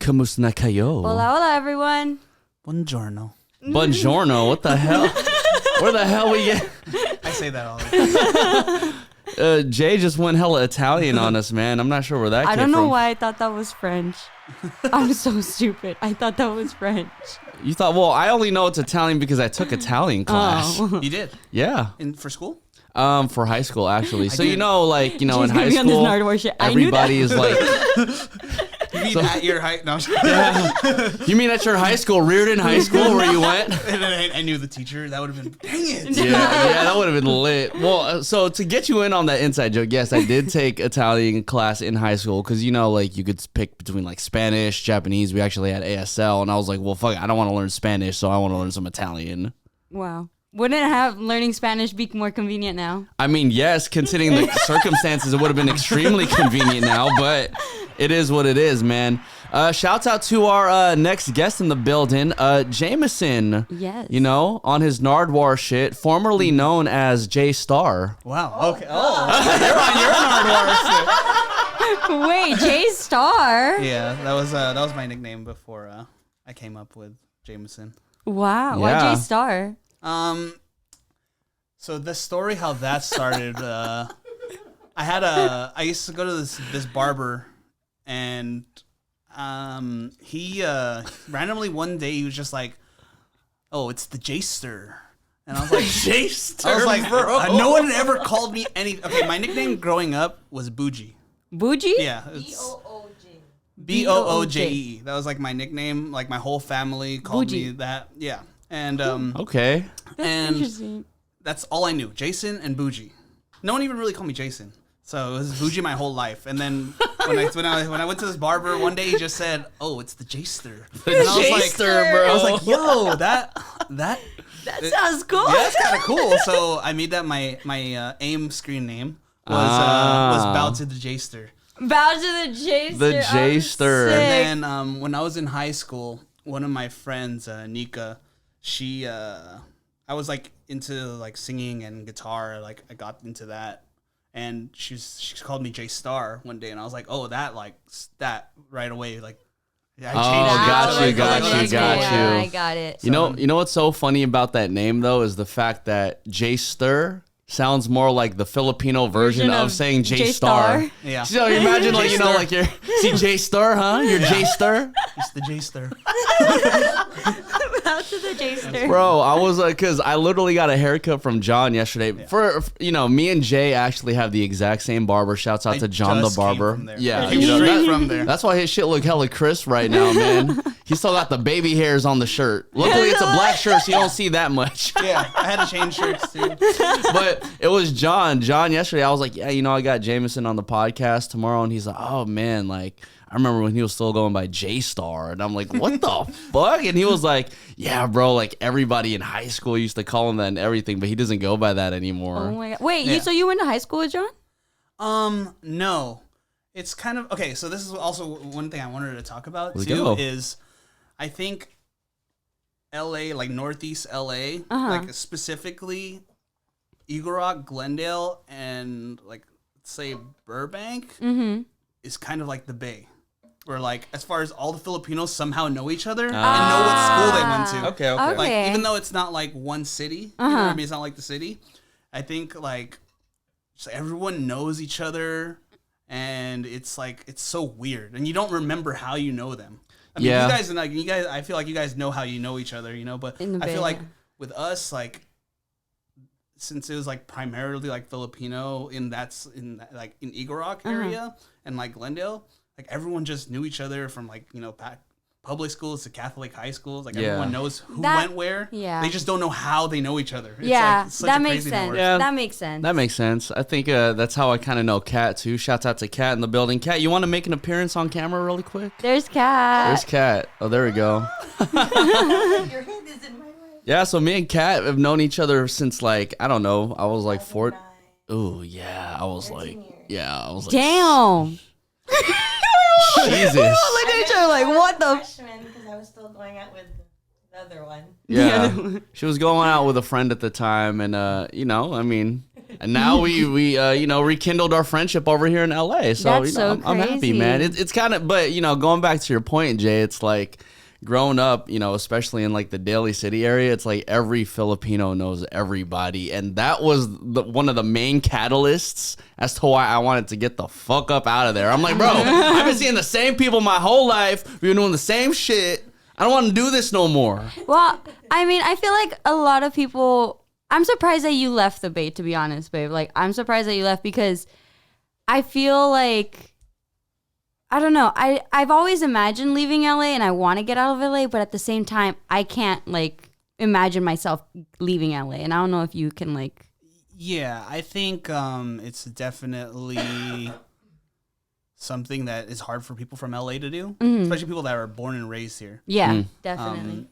Kamusta na kayo? Hola, hola, everyone. Buongiorno. Buongiorno. What the hell? Where the hell we get? I say that all the time. Jay just went hella Italian on us, man. I'm not sure where that came from. I don't know why I thought that was French. I'm so stupid. I thought that was French. You thought, well, I only know it's Italian because I took Italian class. Oh. You did? Yeah. For school? For high school, actually. So, did. in high She's gonna be on this school, Nardwar shit. I knew everybody is like... You mean at your height? No, I'm sorry. You mean at your high school, Reardon High School, where you went? And then I knew the teacher. That would have been, dang it. Yeah, that would have been lit. Well, so to get you in on that inside joke, yes, I did take Italian class in high school because, you could pick between like Spanish, Japanese. We actually had ASL, and I was like, well, fuck it, I don't want to learn Spanish, so I want to learn some Italian. Wow. Wouldn't learning Spanish be more convenient now? I mean, yes, considering the circumstances, it would have been extremely convenient now, but it is what it is, man. Shouts out to our next guest in the building, Jaym3son. Yes. On his Nardwar shit, formerly known as J-Star. Wow. Okay. Oh, you're on your Nardwar. Wait, J-Star? Yeah, that was my nickname before I came up with Jaym3son. Wow. Yeah. Why J-Star? So the story how that started, I used to go to this barber, and he randomly one day he was just like, "Oh, it's the J-Star," and I was like, J-Star, I was like, bro. no one ever called me any. Okay, my nickname growing up was Bougie. Bougie? Yeah, Booje. That was like my nickname. Like my whole family called Bougie. me that. Yeah, and Okay. That's interesting. that's all I knew. Jason and Bougie. No one even really called me Jason. So it was Bougie my whole life. And then when I went to this barber one day, he just said, "Oh, it's the J-Star." And I was J-Star, bro. I was like, "Yo, that That sounds cool. yeah, that's kind of cool." So I made that my AIM screen name was Bow to the J-Star. Bow to the J-Star. The J-Star. And then when I was in high school, one of my friends, Nika, she I was like into like singing and guitar. Like I got into that. And she called me J-Star one day, and I was like, "Oh, that right away." Like, I changed got you. I got it. You know what's so funny about that name though is the fact that J-Star sounds more like the Filipino version of saying J-Star. Yeah. So you imagine like you're J-Star, huh? You're J-Star. It's the J-Star. Bow to the J-Star. Bro, I was like, cause I literally got a haircut from John yesterday. Yeah. For me and Jay actually have the exact same barber. Shouts out to John the barber. Yeah, from there. That's why his shit look hella crisp right now, man. He still got the baby hairs on the shirt. Luckily, it's a black shirt, so you don't see that much. Yeah, I had to change shirts too. But it was John. John yesterday, I was like, yeah, I got Jaym3son on the podcast tomorrow, and he's like, oh man, like. I remember when he was still going by J-Star, and I'm like, what the fuck? And he was like, yeah, bro, like everybody in high school used to call him that and everything, but he doesn't go by that anymore. Oh my god! Wait, so you went to high school with John? No. It's kind of okay. So this is also one thing I wanted to talk about is I think LA, like Northeast LA, like specifically Eagle Rock, Glendale, and like let's say Burbank is kind of like the Bay. Where like as far as all the Filipinos somehow know each other and know what school they went to. Okay. Like even though it's not like one city, you know what I mean? It's not like the city. I think like just everyone knows each other, and it's like it's so weird, and you don't remember how you know them. I mean, you guys. I feel like you guys know how you know each other, but I feel like with us, like since it was like primarily like Filipino in Eagle Rock area and like Glendale. Like everyone just knew each other from like public schools to Catholic high schools. Like everyone knows who went where. Yeah. They just don't know how they know each other. It's like such that a makes crazy sense. network. Yeah, that makes sense. That makes sense. I think that's how I kind of know Kat too. Shouts out to Kat in the building. Kat, you want to make an appearance on camera really quick? There's Kat. There's Kat. Oh, there we go. Your head is in my way. Yeah, so me and Kat have known each other since like I don't know. I was like 4. Oh yeah, I was like damn. Jesus. We all looked at each other like, what the? Freshman, because I was still going out with the other one. Yeah. She was going out with a friend at the time, and I mean, And now we rekindled our friendship over here in LA. So, That's so I'm happy, crazy. man. It's kind of, but, going back to your point, Jay, it's like growing up, especially in like the Daly City area, it's like every Filipino knows everybody. And that was one of the main catalysts as to why I wanted to get the fuck up out of there. I'm like, bro, I've been seeing the same people my whole life. We've been doing the same shit. I don't want to do this no more. Well, I mean, I feel like a lot of people. I'm surprised that you left the Bay, to be honest, babe. Like, I'm surprised that you left because I feel like, I don't know. I've always imagined leaving LA and I want to get out of LA, but at the same time, I can't, like, imagine myself leaving LA. And I don't know if you can, like. Yeah, I think it's definitely something that is hard for people from LA to do, especially people that are born and raised here. Yeah, definitely.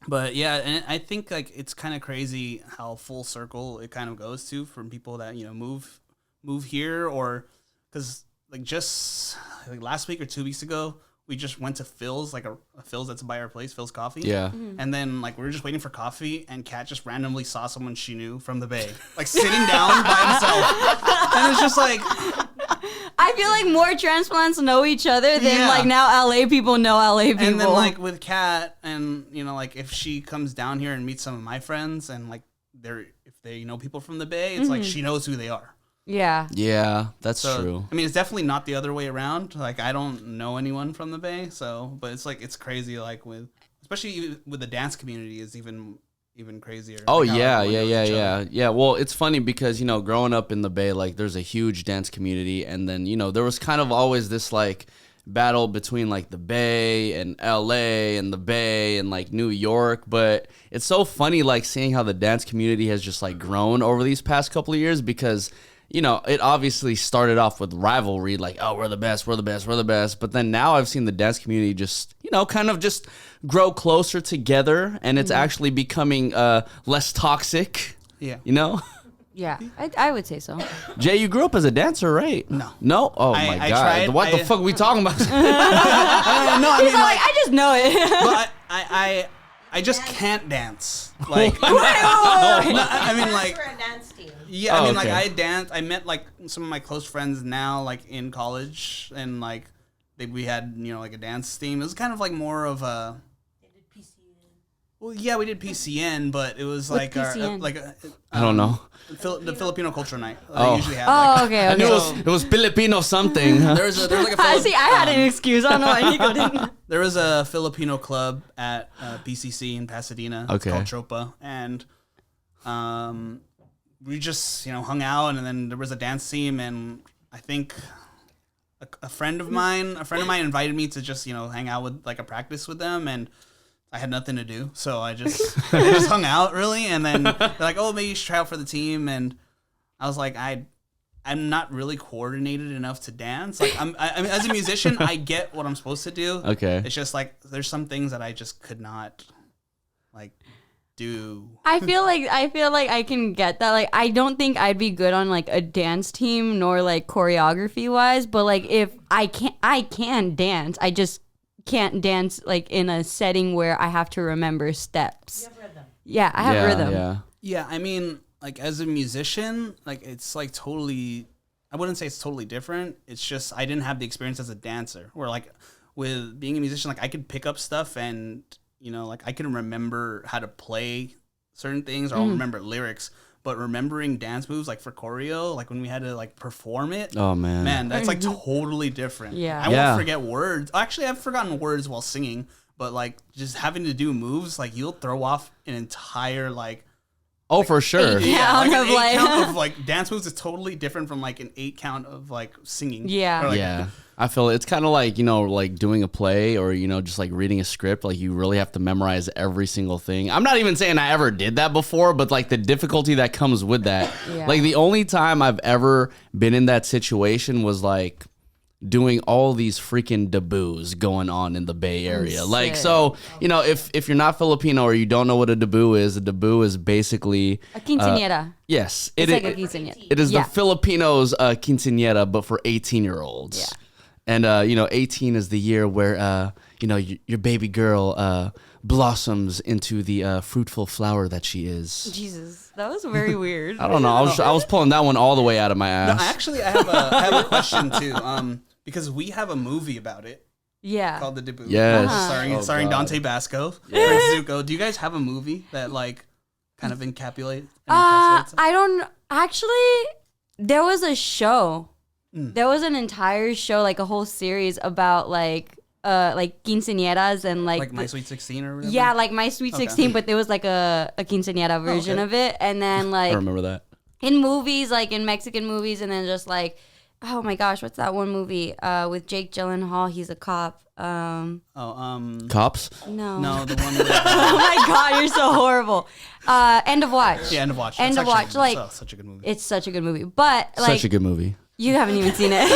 But yeah, and I think like it's kind of crazy how full circle it kind of goes to from people that move here, or because like just like last week or 2 weeks ago we just went to Phil's, like a Phil's that's by our place, Phil's Coffee. Yeah. And then like we were just waiting for coffee, and Kat just randomly saw someone she knew from the Bay, like sitting down by himself, and it's just like. I feel like more transplants know each other than like now LA people know LA people. And then like with Kat, and like if she comes down here and meets some of my friends, and like if they know people from the Bay, it's like she knows who they are. Yeah. Yeah, that's true. I mean, it's definitely not the other way around. Like I don't know anyone from the Bay, but it's like it's crazy. Like especially with the dance community is even crazier. Oh, like yeah. Yeah. Well, it's funny because, growing up in the Bay, like there's a huge dance community. And then, there was kind of always this like battle between like the Bay and LA and the Bay and like New York. But it's so funny like seeing how the dance community has just like grown over these past couple of years because, it obviously started off with rivalry, like, oh, we're the best. But then now I've seen the dance community just, kind of just grow closer together, and it's actually becoming less toxic. Yeah. Yeah, I would say so. Jay, you grew up as a dancer, right? No. No? Oh, my God. tried. What the fuck are we talking about? No, I mean like I just know it. but I just can't dance. Like I mean like For a dance team. yeah, I mean like okay. I met like some of my close friends now like in college, and like we had like a dance team. It was kind of like more of a They did PCN. well, yeah, we did PCN, but it was like PCN? I don't know. the Filipino culture night. Oh. They usually have. Oh, like, okay. I knew Okay. it was Filipino something. there was like a See, I had an excuse. I don't know why Nico didn't. There was a Filipino club at PCC in Pasadena. It's Okay. called Tropa, and we just hung out, and then there was a dance team, and I think a friend of mine invited me to just hang out with like a practice with them, and I had nothing to do, so I just hung out really, and then they're like, oh, maybe you should try out for the team, and I was like, I'm not really coordinated enough to dance. Like I mean, as a musician, I get what I'm supposed to do. Okay. It's just like there's some things that I just could not like do. I feel like I can get that. Like, I don't think I'd be good on like a dance team nor like choreography wise, but like if I can dance. I just can't dance like in a setting where I have to remember steps. You have rhythm. Yeah, I have rhythm. Yeah. Yeah, I mean, like as a musician, like it's like totally. I wouldn't say it's totally different. It's just I didn't have the experience as a dancer. Where like with being a musician, like I could pick up stuff and like I can remember how to play certain things, or I'll remember lyrics. But remembering dance moves, like for choreo, like when we had to like perform it, Oh, man. that's like totally different. Yeah. I Yeah. won't forget words. Actually, I've forgotten words while singing, but like just having to do moves, like you'll throw off an entire like Oh, for sure. Yeah. like Count an of, like- 8 count of like dance moves is totally different from like an 8 count of like singing. Yeah. Or, like, Yeah. I feel it's kind of like, like doing a play or, just like reading a script. Like you really have to memorize every single thing. I'm not even saying I ever did that before, but like the difficulty that comes with that. Yeah. Like the only time I've ever been in that situation was like doing all these freaking debuts going on in the Bay Area. Like, sick. so, if you're not Filipino or you don't know what a debut is basically A quinceañera. yes, It's like a it quinceañera. it is Yeah. the Filipinos' quinceañera, but for 18-year-olds. Yeah. And 18 is the year where your baby girl blossoms into the fruitful flower that she is. Jesus, that was very weird. I don't know. I was pulling that one all the way out of my No, ass. actually, I have a question too. Because we have a movie about it Yeah. called The Debut. Yes. Starring God. Dante Basco, Prince Zuko. Do you guys have a movie that like kind of encapsulates? I don't actually. There was a show. There was an entire show, like a whole series about like quinceañeras and like My Sweet 16 or whatever? yeah, like My Sweet 16, but there was like a quinceañera version of it, and then I like remember that. in movies, like in Mexican movies, and then just like, oh my gosh, what's that one movie with Jake Gyllenhaal? He's a cop. Cops? No, the one with Oh my god, you're so horrible. End of Watch. End of Watch. End That's of actually Watch. Like such a good movie. it's such a good movie, but like Such a good movie. you haven't even seen it.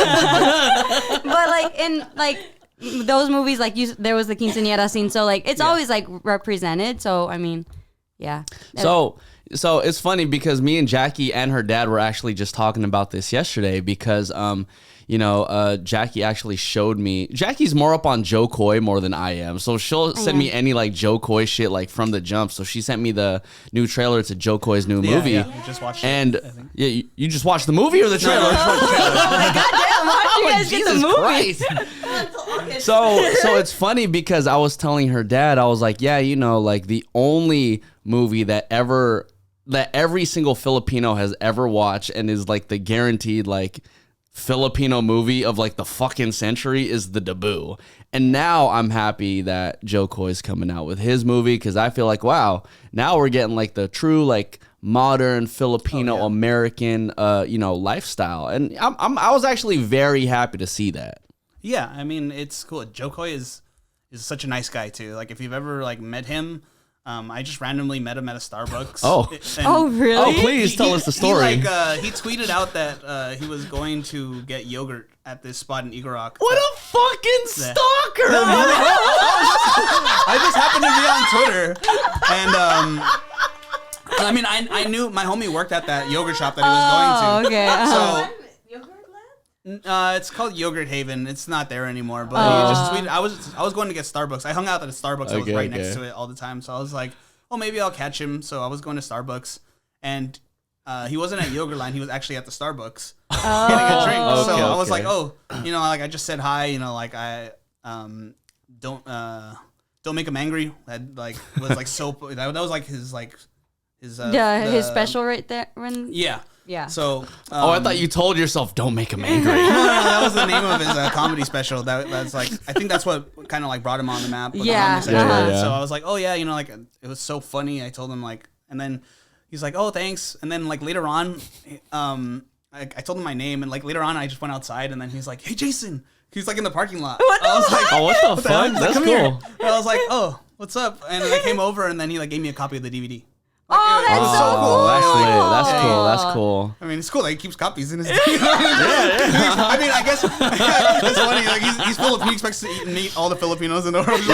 But like in like those movies, like there was the quinceañera scene, so like it's always like represented. So I mean, yeah. So it's funny because me and Jackie and her dad were actually just talking about this yesterday because Jackie actually showed me. Jackie's more up on Joe Coy more than I am, so she'll send me any like Joe Coy shit like from the jump. So she sent me the new trailer to Joe Coy's new movie. Yeah, we just watched And it, I think. yeah, you just watched the movie or the trailer? Goddamn, why did you guys get the movie? Christ. So it's funny because I was telling her dad, I was like, yeah, like the only movie that every single Filipino has ever watched and is like the guaranteed like Filipino movie of like the fucking century is The Debut. And now I'm happy that Joe Coy's coming out with his movie because I feel like, wow, now we're getting like the true like modern Filipino-American lifestyle. And I was actually very happy to see that. Yeah, I mean it's cool. Joe Coy is such a nice guy too. Like if you've ever like met him, I just randomly met him at a Starbucks. Oh. Oh really? Oh, please tell us the story. He tweeted out that he was going to get yogurt at this spot in Eagle Rock. What a fucking stalker! I just happened to be on Twitter, and I mean, I knew my homie worked at that yogurt shop that he was going to. Okay. So. Yogurt Land? It's called Yogurt Haven. It's not there anymore. But he just tweeted. I was going to get Starbucks. I hung out at a Starbucks. I was right next to it all the time. So I was like, oh, maybe I'll catch him. So I was going to Starbucks, and he wasn't at Yogurt Line. He was actually at the Starbucks getting a drink. So I was like, oh, like I just said hi. Like I don't make him angry. That like was like so. That was like his his special right there. Yeah. So. I thought you told yourself, don't make him angry. No, that was the name of his comedy special. That's like, I think that's what kind of like brought him on the map. Like, Yeah. So I was like, oh yeah, like it was so funny. I told him like, and then he's like, oh thanks. And then like later on, I told him my name, and like later on, I just went outside, and then he's like, hey Jason. He's like in the parking lot. I was like, Oh, what the fuck? He's like, That's "Come cool. here." And I was like, oh, what's up? And then I came over, and then he like gave me a copy of the DVD. Oh, that's so cool. That's lit. That's cool. That's cool. I mean, it's cool that he keeps copies in his. I mean, I guess it's funny. Like he's Filipino. He expects to meet all the Filipinos in the world. Take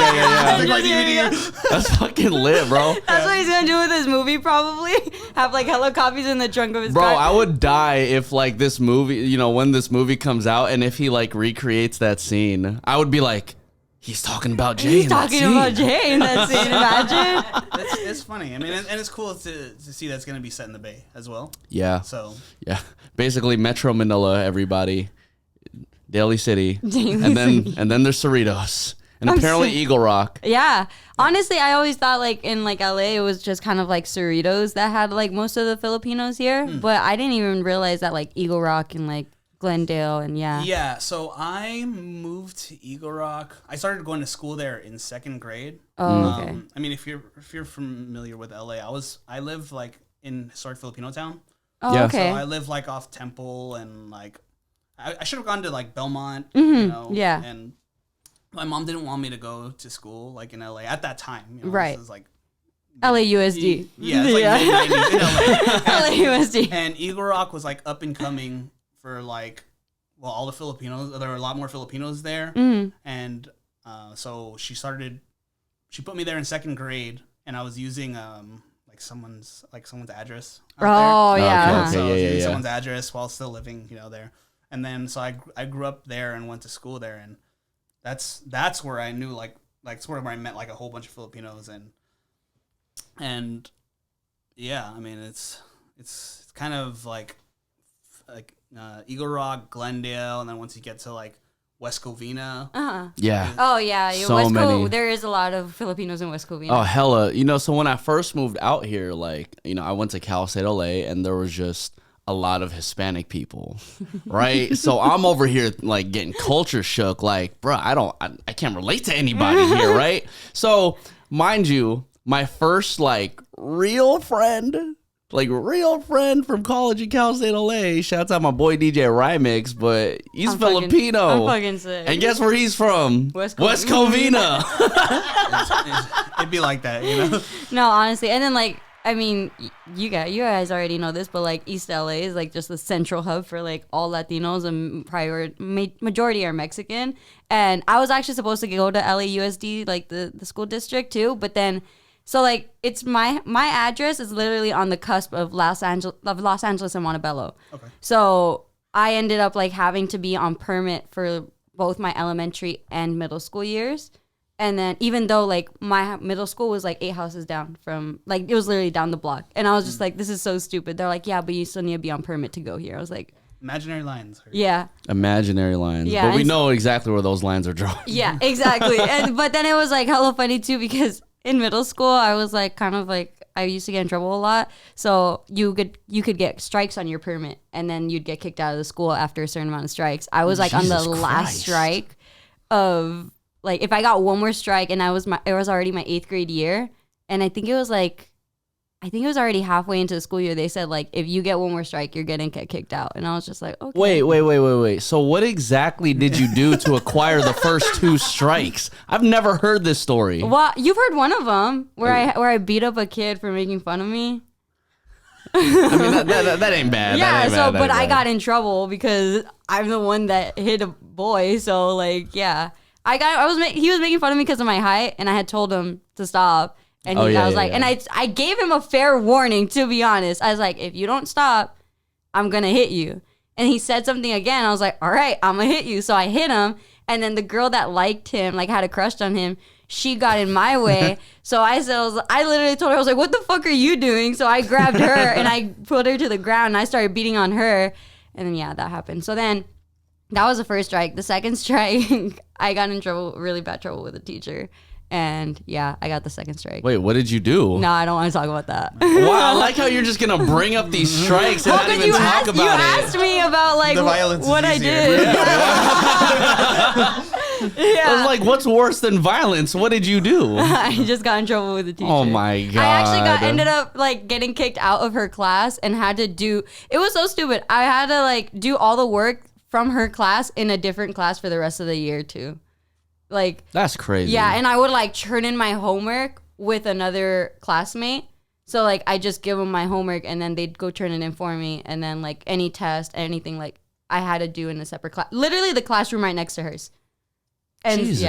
my DVD. That's fucking lit, bro. That's what he's gonna do with his movie, probably. Have like hella copies in the trunk of his Bro, car. I would die if like this movie, when this movie comes out and if he like recreates that scene, I would be like, he's talking about Jay. He's talking about Jay in that scene. Imagine. It's funny. I mean, and it's cool to see that's going to be set in the Bay as well. Yeah. So Yeah. Basically Metro Manila, everybody. Daly City. Daly and then there's Cerritos. And apparently Eagle Rock. Yeah. Honestly, I always thought like in like LA it was just kind of like Cerritos that had like most of the Filipinos here, but I didn't even realize that like Eagle Rock and like Glendale and yeah. So I moved to Eagle Rock. I started going to school there in second grade. Oh, okay. I mean, if you're familiar with LA, I live like in historic Filipino town. Oh, Yeah. okay. So I live like off Temple and like I should have gone to like Belmont. yeah. And my mom didn't want me to go to school like in LA at that time. Right. This is like LAUSD. yeah, it's like mid-90s in LA. LAUSD. And Eagle Rock was like up and coming for like, well, all the Filipinos. There were a lot more Filipinos there, and so she put me there in second grade, and I was using like someone's address. Oh, there. yeah. Okay. So I was Yeah, using yeah. someone's address while still living, there, and then so I grew up there and went to school there, and that's where I knew like like sort of where I met like a whole bunch of Filipinos and yeah, I mean it's kind of like Eagle Rock, Glendale, and then once you get to like West Covina. Yeah. Oh yeah, So West many. There is a lot of Filipinos in West Covina. Oh, hella. You know, so when I first moved out here, like, you know, I went to Cal State LA and there was just a lot of Hispanic people, right? So I'm over here like getting culture shook. Like, bro, I can't relate to anybody here, right? So mind you, my first like real friend from college in Cal State LA. Shouts out my boy DJ Rymix, but he's Filipino. I'm fucking sick. And guess where he's from? West Covina. It'd be like that, you know? No, honestly. And then like, I mean, you guys already know this, but like East LA is like just the central hub for like all Latinos, and majority are Mexican. And I was actually supposed to go to LAUSD, like the school district too, but then so like it's my address is literally on the cusp of Los Angeles and Montebello. Okay. So I ended up like having to be on permit for both my elementary and middle school years. And then even though like my middle school was like 8 houses down from, like it was literally down the block. And I was just like, this is so stupid. They're like, yeah, but you still need to be on permit to go here. I was like, imaginary lines. Yeah. Imaginary lines. Yeah, but we know exactly where those lines are drawn. Yeah, exactly. But then it was like hella funny too, because in middle school I was like kind of like, I used to get in trouble a lot. So you could get strikes on your permit, and then you'd get kicked out of the school after a certain amount of strikes. I was like Jesus on the last Christ. strike of, like, if I got one more strike, and it was already my 8th grade year, and I think it was already halfway into the school year. They said like, if you get one more strike, you're gonna get kicked out, and I was just like, okay. Wait. So what exactly did you do to acquire the first 2 strikes? I've never heard this story. Well, you've heard one of them where I beat up a kid for making fun of me. I mean, that ain't bad. Yeah, that ain't bad. I got in trouble because I'm the one that hit a boy. So like, yeah. He was making fun of me because of my height, and I had told him to stop. And I gave him a fair warning, to be honest. I was like, if you don't stop, I'm going to hit you. And he said something again. I was like, all right, I'm going to hit you. So I hit him. And then the girl that liked him, like had a crush on him, she got in my way. So I literally told her, I was like, what the fuck are you doing? So I grabbed her and I put her to the ground, and I started beating on her. And then, yeah, that happened. So then that was the first strike. The second strike, I got in really bad trouble with a teacher. And yeah, I got the second strike. Wait, what did you do? No, I don't want to talk about that. Wow, I like how you're just gonna bring up these strikes and not even talk about it. You asked me about like what I did. Yeah. I was like, what's worse than violence? What did you do? I just got in trouble with the teacher. Oh my God. I actually ended up like getting kicked out of her class and had to do, it was so stupid. I had to like do all the work from her class in a different class for the rest of the year too. Like, that's crazy. Yeah, and I would like turn in my homework with another classmate. So like I just give them my homework, and then they'd go turn it in for me, and then like any test, anything like I had to do in a separate class. Literally the classroom right next to hers. And Jesus.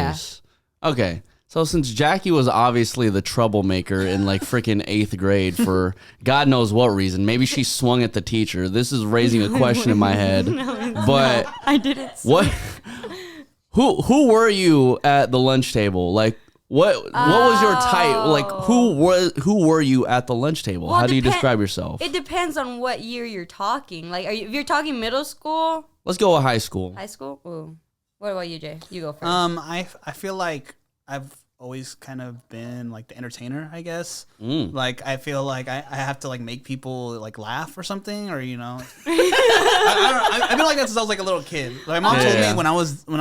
Yeah. Okay. So since Jackie was obviously the troublemaker in like freaking 8th grade for God knows what reason, maybe she swung at the teacher. This is raising a question in my head. But I didn't. What? Who were you at the lunch table? Like what was your type? Like who were you at the lunch table? Well, how do you describe yourself? It depends on what year you're talking. Like if you're talking middle school? Let's go with high school. High school? Ooh. What about you, Jay? You go first. I feel like I've always kind of been like the entertainer, I guess. Like I feel like I have to like make people like laugh or something, or you know. I feel like that since I was like a little kid. Like, my mom told me when I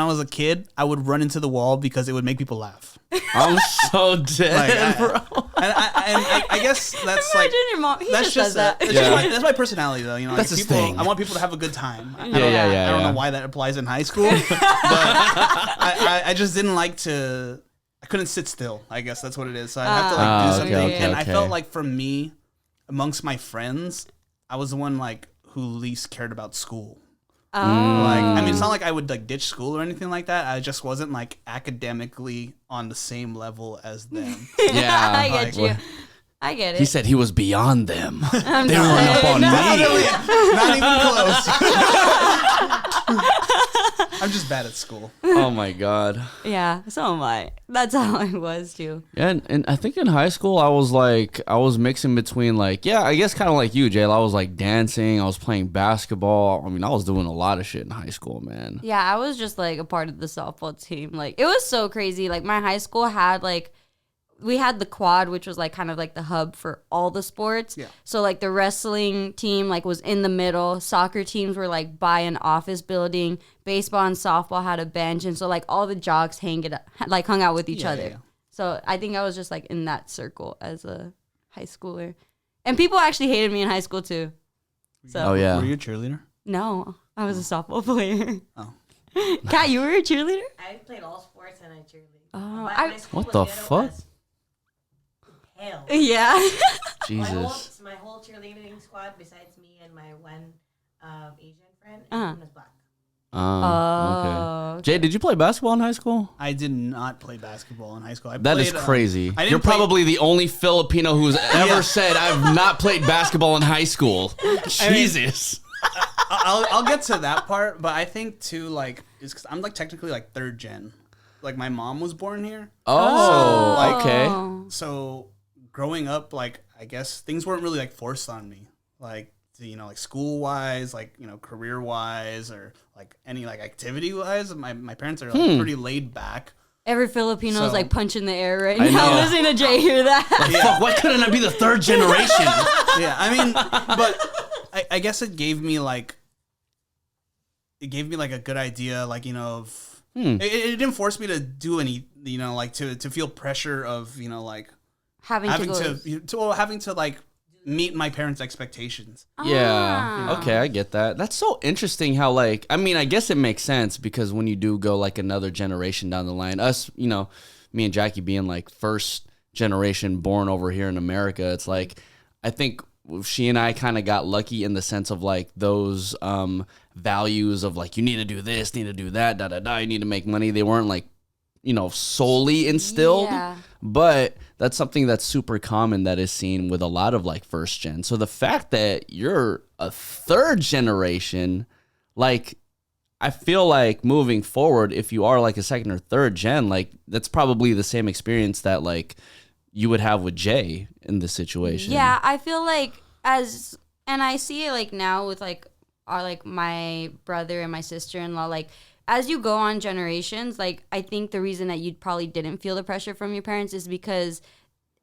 was a kid, I would run into the wall because it would make people laugh. I'm so dead, bro. And I guess that's like your mom. That's just that's my personality, though. You know, that's like, his thing. I want people to have a good time. I don't know why that applies in high school, but I just didn't like to. I couldn't sit still. I guess that's what it is. So I have to like do something. And I felt like for me, amongst my friends, I was the one like who least cared about school. Like, I mean, it's not like I would like ditch school or anything like that. I just wasn't like academically on the same level as them. Yeah, I get you. I get it. He said he was beyond them. They I'm were up on me. Not even close. I'm just bad at school. Oh my god. Yeah, so am I. That's how I was too. Yeah, and I think in high school I was mixing between like, yeah, I guess kind of like you, Jayla. I was like dancing, I was playing basketball. I mean, I was doing a lot of shit in high school, man. Yeah, I was just like a part of the softball team. Like it was so crazy. Like my high school had like we had the quad, which was like kind of like the hub for all the sports. Yeah. So like the wrestling team like was in the middle. Soccer teams were like by an office building. Baseball and softball had a bench, and so like all the jocks hung out with each other. Yeah. So I think I was just like in that circle as a high schooler, and people actually hated me in high school too. So Oh yeah. Were you a cheerleader? no, I was a softball player. Oh. Kat, you were a cheerleader? I played all sports and I cheerlead. Oh, My school What was the ghetto fuck? as hell. Yeah. Jesus. My whole cheerleading squad, besides me and my one Asian friend, Uh-huh. everyone was black. Okay. Jay, did you play basketball in high school? I did not play basketball in high school. That is crazy. I didn't You're play- probably the only Filipino who's ever said I've not played basketball in high school. Jesus. I'll get to that part, but I think too, like, is because I'm like technically like third gen. Like my mom was born here, Oh, like- okay. so growing up, like I guess things weren't really like forced on me, like like school wise, like career wise, or like any like activity wise. My parents are like pretty laid back. Every Filipino is So- like punching the air right I now. know. Listening to Jay hear that. Fuck, why couldn't I be the third generation? Yeah, I mean, but I guess it gave me like a good idea, like of it didn't force me to do any, like to feel pressure of like having having to like meet my parents' expectations. Yeah. Okay, I get that. That's so interesting how like I mean, I guess it makes sense because when you do go like another generation down the line, us, me and Jackie being like first generation born over here in America, it's like I think she and I kind of got lucky in the sense of like those values of like you need to do this, need to do that, you need to make money. They weren't like solely instilled. Yeah. But that's something that's super common that is seen with a lot of like first gen. So the fact that you're a third generation, like I feel like moving forward, if you are like a second or third gen, like that's probably the same experience that like you would have with Jay in this situation. Yeah, I feel like and I see it like now with like my brother and my sister-in-law, like as you go on generations, like I think the reason that you probably didn't feel the pressure from your parents is because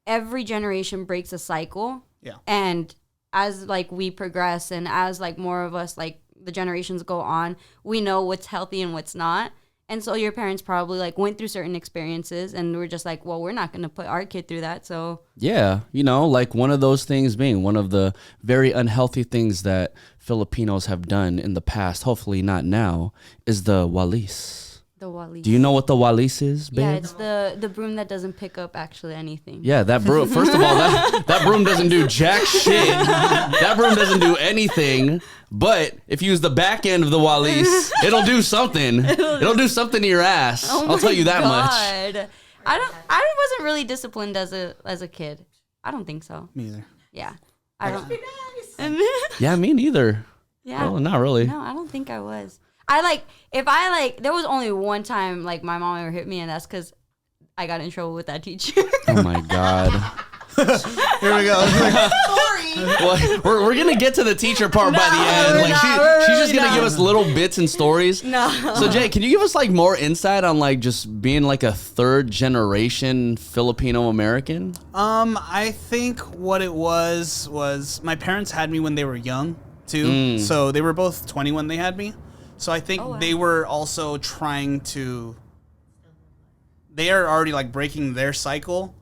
every generation breaks a cycle. Yeah. And as like we progress and as like more of us like the generations go on, we know what's healthy and what's not. And so your parents probably like went through certain experiences and we're just like, well, we're not going to put our kid through that. So Yeah, like one of those things being one of the very unhealthy things that Filipinos have done in the past, hopefully not now, is the walis. the walis. Do you know what the walis is, babe? Yeah, it's the broom that doesn't pick up actually anything. Yeah, that broom. First of all, that broom doesn't do jack shit. That broom doesn't do anything. But if you use the back end of the walis, it'll do something. It'll do something to your ass. Oh I'll tell you that much. God. I wasn't really disciplined as a kid. I don't think so. Me either. Yeah. I don't. Yeah, me neither. Yeah. Well, not really. No, I don't think I was. There was only one time like my mom ever hit me, and that's because I got in trouble with that teacher. Oh my god. Here we go. Well, we're gonna get to the teacher part by the end. we're Like not, we're she's really just gonna not. give us little bits and stories. No. So Jay, can you give us like more insight on like just being like a third generation Filipino-American? I think what it was my parents had me when they were young too. So they were both 20 when they had me. So I think they were also trying to. They are already like breaking their cycle,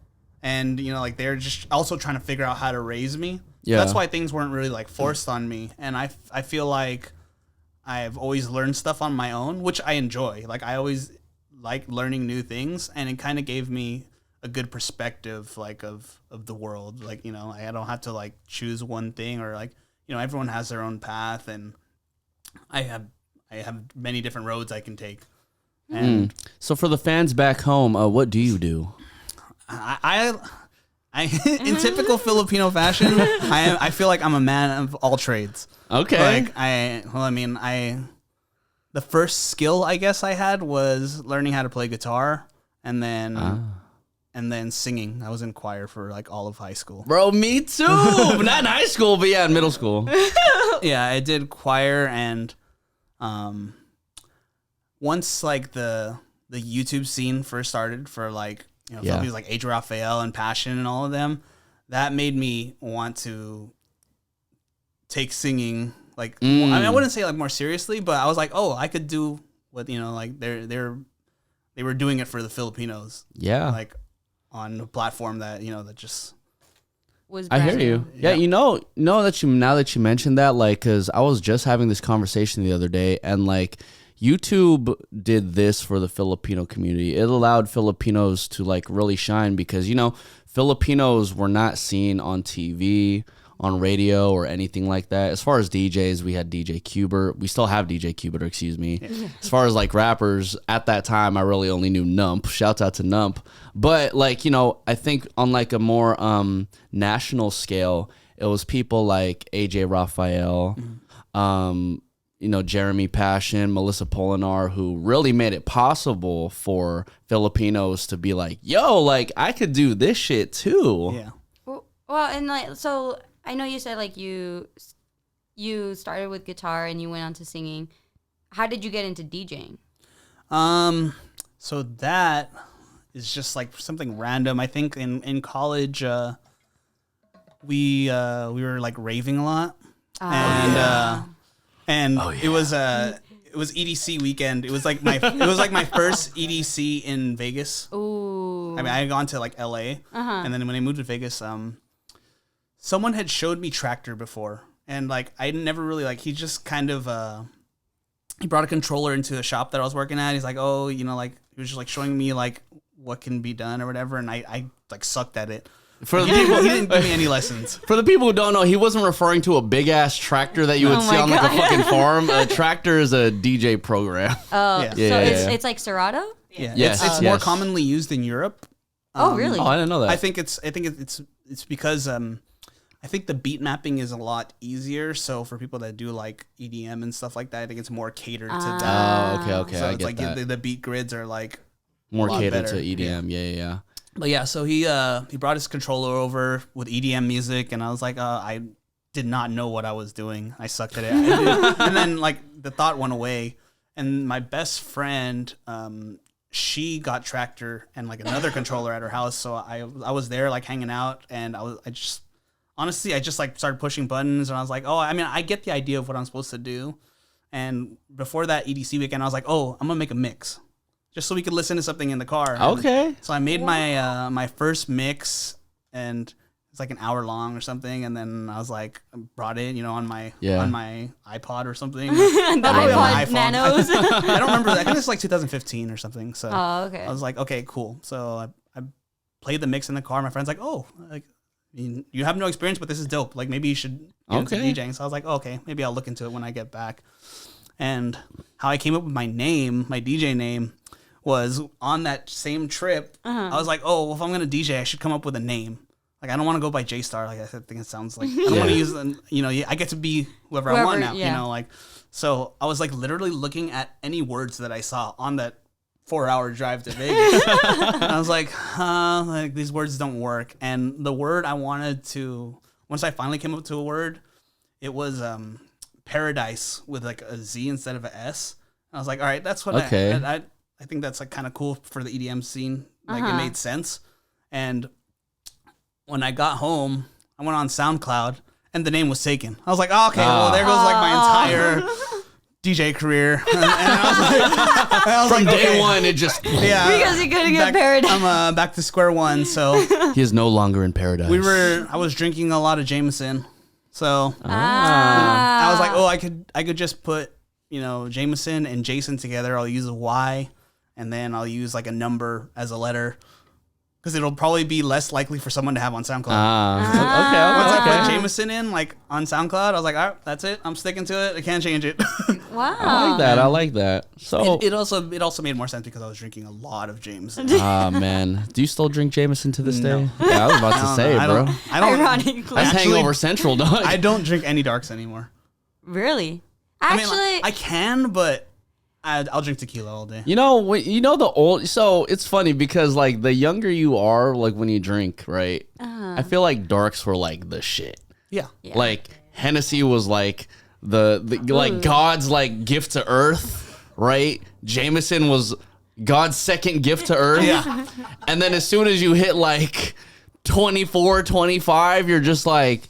and like they're just also trying to figure out how to raise me. Yeah. That's why things weren't really like forced on me, and I feel like I've always learned stuff on my own, which I enjoy. Like I always like learning new things, and it kind of gave me a good perspective like of the world. Like I don't have to like choose one thing, or like everyone has their own path, and I have many different roads I can take. And So for the fans back home, what do you do? I in typical Filipino fashion, I feel like I'm a man of all trades. Okay. Like I the first skill I guess I had was learning how to play guitar, and then singing. I was in choir for like all of high school. Bro, me too. Not in high school, but yeah, in middle school. Yeah, I did choir, and once like the YouTube scene first started for like Filipinos like Age Raphael and Passion and all of them, that made me want to take singing like I mean, I wouldn't say like more seriously, but I was like, oh, I could do what like they were doing it for the Filipinos. Yeah, like on a platform that that just was. I hear you. Yeah, now that you mentioned that, like, because I was just having this conversation the other day, and like YouTube did this for the Filipino community. It allowed Filipinos to like really shine because Filipinos were not seen on TV, on radio, or anything like that. As far as DJs, we had DJ Qbert. We still have DJ Qbert, excuse me. Yeah. As far as like rappers, at that time, I really only knew Nump. Shouts out to Nump. But like, I think on like a more national scale, it was people like AJ Raphael, Jeremy Passion, Melissa Polinar, who really made it possible for Filipinos to be like, yo, like I could do this shit too. Yeah. Well, and like, so I know you said like you started with guitar and you went on to singing. How did you get into DJing? So that is just like something random. I think in college, we were like raving a lot, it was EDC weekend. It was like my first EDC in Vegas. Ooh. I mean, I had gone to like LA, and then when I moved to Vegas, someone had showed me Tractor before, and like I never really like. He just kind of he brought a controller into the shop that I was working at. He's like, oh, like he was just like showing me like what can be done or whatever, and I like sucked at it. For the people, he didn't give me any lessons. For the people who don't know, he wasn't referring to a big ass tractor that you would see on like a fucking farm. A tractor is a DJ program. Oh, so it's like Serato? Yeah. Yes, it's more commonly used in Europe. Oh, really? Oh, I didn't know that. I think it's because I think the beat mapping is a lot easier. So for people that do like EDM and stuff like that, I think it's more catered to that. Oh, okay. So I it's get like that. the beat grids are like more catered better. to EDM. Yeah. But yeah, so he brought his controller over with EDM music, and I was like, I did not know what I was doing. I sucked at it. And then like the thought went away, and my best friend, she got Tractor and like another controller at her house. So I was there like hanging out, and I just like started pushing buttons, and I was like, oh, I mean, I get the idea of what I'm supposed to do. And before that EDC weekend, I was like, oh, I'm gonna make a mix, just so we could listen to something in the car. Okay. And so I made my first mix, and it's like an hour long or something. And then I was like, brought it, on my iPod or something. The iPod Nanos. I don't remember. I think it's like 2015 or something. So okay. I was like, okay, cool. So I played the mix in the car. My friend's like, oh, like you have no experience, but this is dope. Like maybe you should get into DJing. So I was like, oh, okay, maybe I'll look into it when I get back. And how I came up with my name, my DJ name, was on that same trip. I was like, oh, well, if I'm going to DJ, I should come up with a name. Like, I don't want to go by J-Star. Like, I think it sounds like, I don't want to use, I get to be whoever I want now, like, so I was like literally looking at any words that I saw on that 4-hour drive to Vegas. And I was like, like these words don't work. And the word I wanted to, once I finally came up to a word, it was paradise with like a Z instead of a S. And I was like, all right, that's what I think that's like kind of cool for the EDM scene. Like it made sense. And when I got home, I went on SoundCloud and the name was taken. I was like, oh, okay, well there goes like my entire DJ career. And I was From like, day one, it just because he couldn't get Paradise. I'm back to square one. So he is no longer in paradise. I was drinking a lot of Jameson. So I was like, oh, I could just put Jameson and Jason together. I'll use a Y. And then I'll use like a number as a letter, because it'll probably be less likely for someone to have on SoundCloud. Okay. Once I put Jameson in like on SoundCloud, I was like, all right, that's it. I'm sticking to it. I can't change it. Wow. I like that. So it also made more sense because I was drinking a lot of Jameson. Man, do you still drink Jameson to this day? Yeah, I was about to say, bro. I don't. Ironically, that's Hangover Central, dog. I don't drink any darks anymore. Really? Actually, I mean, I can, but I'll drink tequila all day. You know, the old. So it's funny because like the younger you are, like when you drink, right? I feel like darks were like the shit. Yeah. Like Hennessy was like the like God's like gift to earth, right? Jameson was God's second gift to earth. Yeah. And then as soon as you hit like 24, 25, you're just like,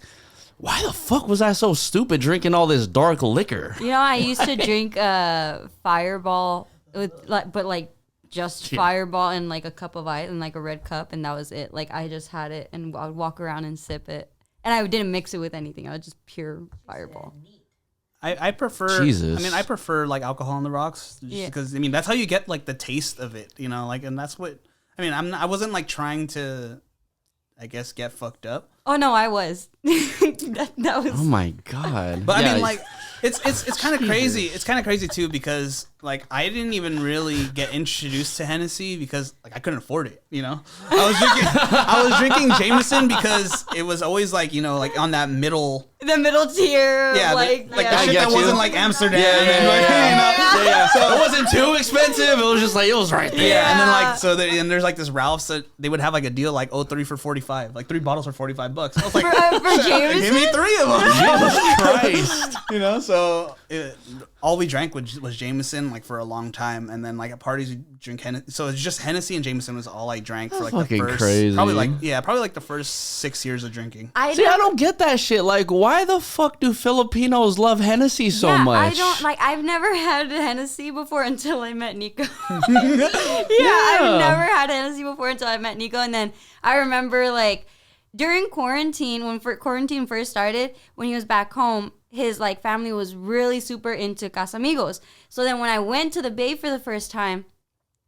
why the fuck was I so stupid drinking all this dark liquor? You know, I used to drink Fireball with just Fireball and like a cup of ice and like a red cup, and that was it. Like I just had it, and I would walk around and sip it, and I didn't mix it with anything. I was just pure Fireball. I prefer. Jesus. I mean, I prefer like alcohol on the rocks because I mean that's how you get like the taste of it, you know. Like, and that's what I mean. I wasn't like trying to, I guess, get fucked up. Oh no, I was. that was. Oh my God. But I mean, like, it's kind of crazy. It's kind of crazy too because like I didn't even really get introduced to Hennessy because like I couldn't afford it. You know, I was drinking Jameson because it was always like, you know, like on that middle. The middle tier. Yeah, like the shit that wasn't like Amsterdam. Yeah. So it wasn't too expensive. It was just like, it was right there. Yeah, and then like and there's like this Ralph's that they would have like a deal like 3 for $45, like 3 bottles for $45. I was like, for Jameson? give me 3 of them. Jesus Christ. You know, so all we drank was Jameson like for a long time, and then like at parties we drink Hennessy. So it's just Hennessy and Jameson was all I drank for like fucking the first crazy. probably like the first 6 years of drinking. I don't get that shit. Like, why the fuck do Filipinos love Hennessy so much? I don't like. I've never had Hennessy before until I met Nico. I've never had Hennessy before until I met Nico, and then I remember like during quarantine when quarantine first started, when he was back home, his like family was really super into Casamigos. So then when I went to the Bay for the first time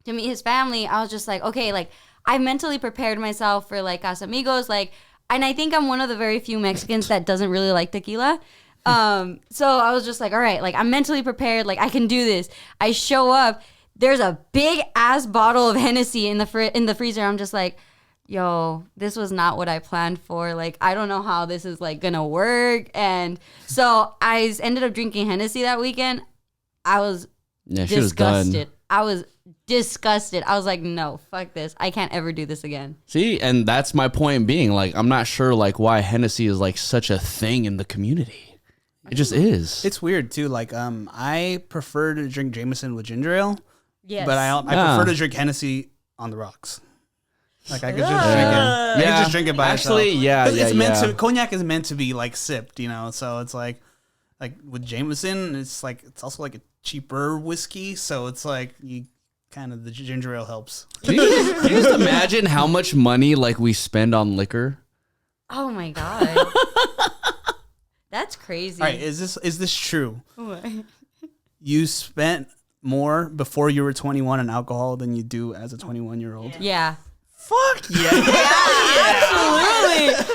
to meet his family, I was just like, okay, like I mentally prepared myself for like Casamigos, like. And I think I'm one of the very few Mexicans that doesn't really like tequila. So I was just like, all right, like I'm mentally prepared. Like I can do this. I show up. There's a big ass bottle of Hennessy in the freezer. I'm just like, yo, this was not what I planned for. Like, I don't know how this is like gonna work. And so I ended up drinking Hennessy that weekend. I was disgusted. I was disgusted. I was like, no, fuck this. I can't ever do this again. See, and that's my point being, like, I'm not sure like why Hennessy is like such a thing in the community. It just is. It's weird too. Like I prefer to drink Jameson with ginger ale. Yes. But I prefer to drink Hennessy on the rocks. Like I could just drink it. I could just drink it by itself. Actually, it's meant to. Cognac is meant to be like sipped, you know. So it's like with Jameson, it's also like a cheaper whiskey. So it's like the ginger ale helps. Can you just imagine how much money like we spend on liquor? Oh my God. That's crazy. All right, is this true? What? You spent more before you were 21 on alcohol than you do as a 21-year-old? Yeah. Fuck yeah.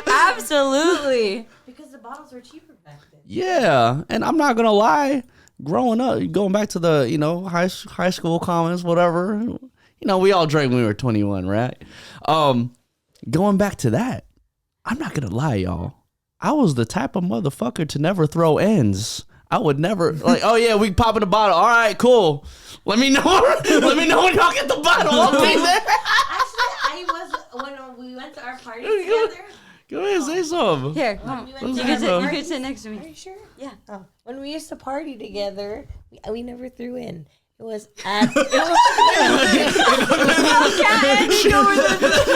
Absolutely. Because the bottles were cheaper back then. Yeah, and I'm not gonna lie. Growing up, going back to the high school comments, whatever. We all drank when we were 21, right? Going back to that, I'm not gonna lie, y'all. I was the type of motherfucker to never throw ends. I would never like, oh yeah, we popping the bottle. All right, cool. Let me know. Let me know when y'all get the bottle. I'll be there. Actually, I was when we went to our party together. Go ahead, say something. Here, come on. You can sit next to me. Are you sure? Yeah. Oh, when we used to party together, we never threw in. It was at.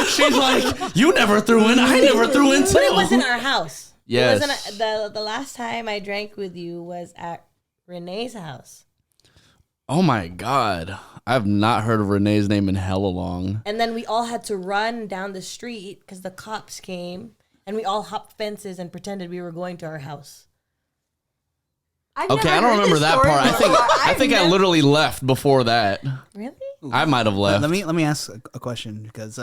She's like, you never threw in. I never threw in too. But it was in our house. Yes. It wasn't the last time I drank with you was at Renee's house. Oh my God. I've not heard of Renee's name in hella long. And then we all had to run down the street because the cops came, and we all hopped fences and pretended we were going to our house. Okay, I don't remember that part. I think I literally left before that. Really? I might have left. Let me ask a question because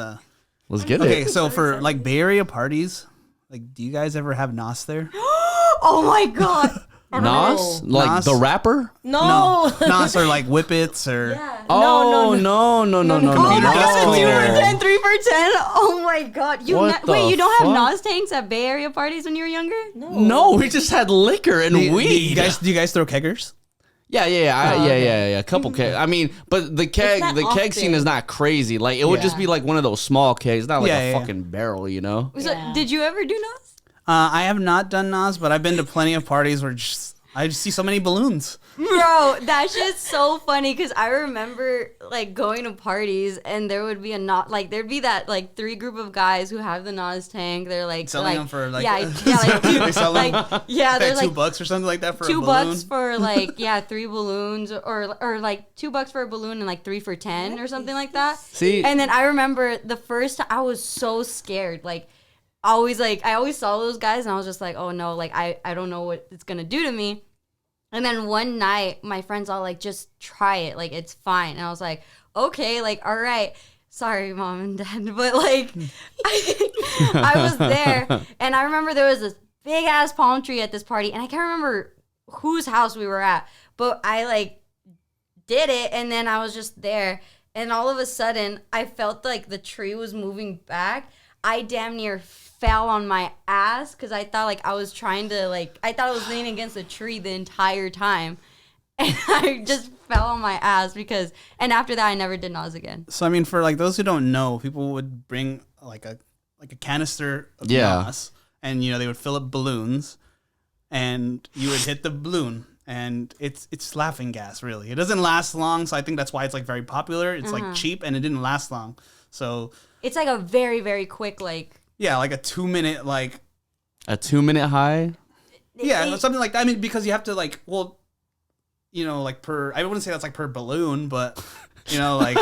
Let's get okay, it. so for like Bay Area parties, like do you guys ever have Nos there? Oh my God. Nos? Like Nos? the rapper? No. Nos or like Whippets or Yeah. Oh, no. Computer desk cleaner. 2 for 10, 3 for 10. Oh my God. You What the wait, you don't have fuck? Nos tanks at Bay Area parties when you were younger? No, we just had liquor and weed. Do you guys throw keggers? Yeah. A couple keg. I mean, but the keg not scene is not crazy. Like it would just be like one of those small kegs, not like a fucking barrel, you know. So, did you ever do Nas? I have not done Nas, but I've been to plenty of parties where I just see so many balloons. Bro, that shit's so funny because I remember like going to parties and there would be there'd be that like 3 group of guys who have the Nas tank. They're like selling them for like like they sell them they're like $2 or something like that for a balloon. $2 for like 3 balloons or like $2 for a balloon and like 3 for 10 or something like that. See, and then I remember the first time I was so scared. Like I always saw those guys and I was just like, oh no, like I don't know what it's gonna do to me. And then one night, my friends all like, just try it. Like, it's fine. And I was like, okay, like, all right. Sorry, mom and dad. But like, I was there. And I remember there was this big ass palm tree at this party. And I can't remember whose house we were at. But I like did it. And then I was just there. And all of a sudden, I felt like the tree was moving back. I damn near fell on my ass because I thought like I was trying to I thought I was leaning against a tree the entire time, and I just fell on my ass and after that I never did Nas again. So I mean, for like those who don't know, people would bring like a canister of Nas, and they would fill up balloons, and you would hit the balloon. And it's laughing gas, really. It doesn't last long, so I think that's why it's like very popular. It's like cheap, and it didn't last long. So it's like a very, very quick like a 2-minute like a 2-minute high. Yeah, something like that. I mean, because you have to like like per. I wouldn't say that's like per balloon, but like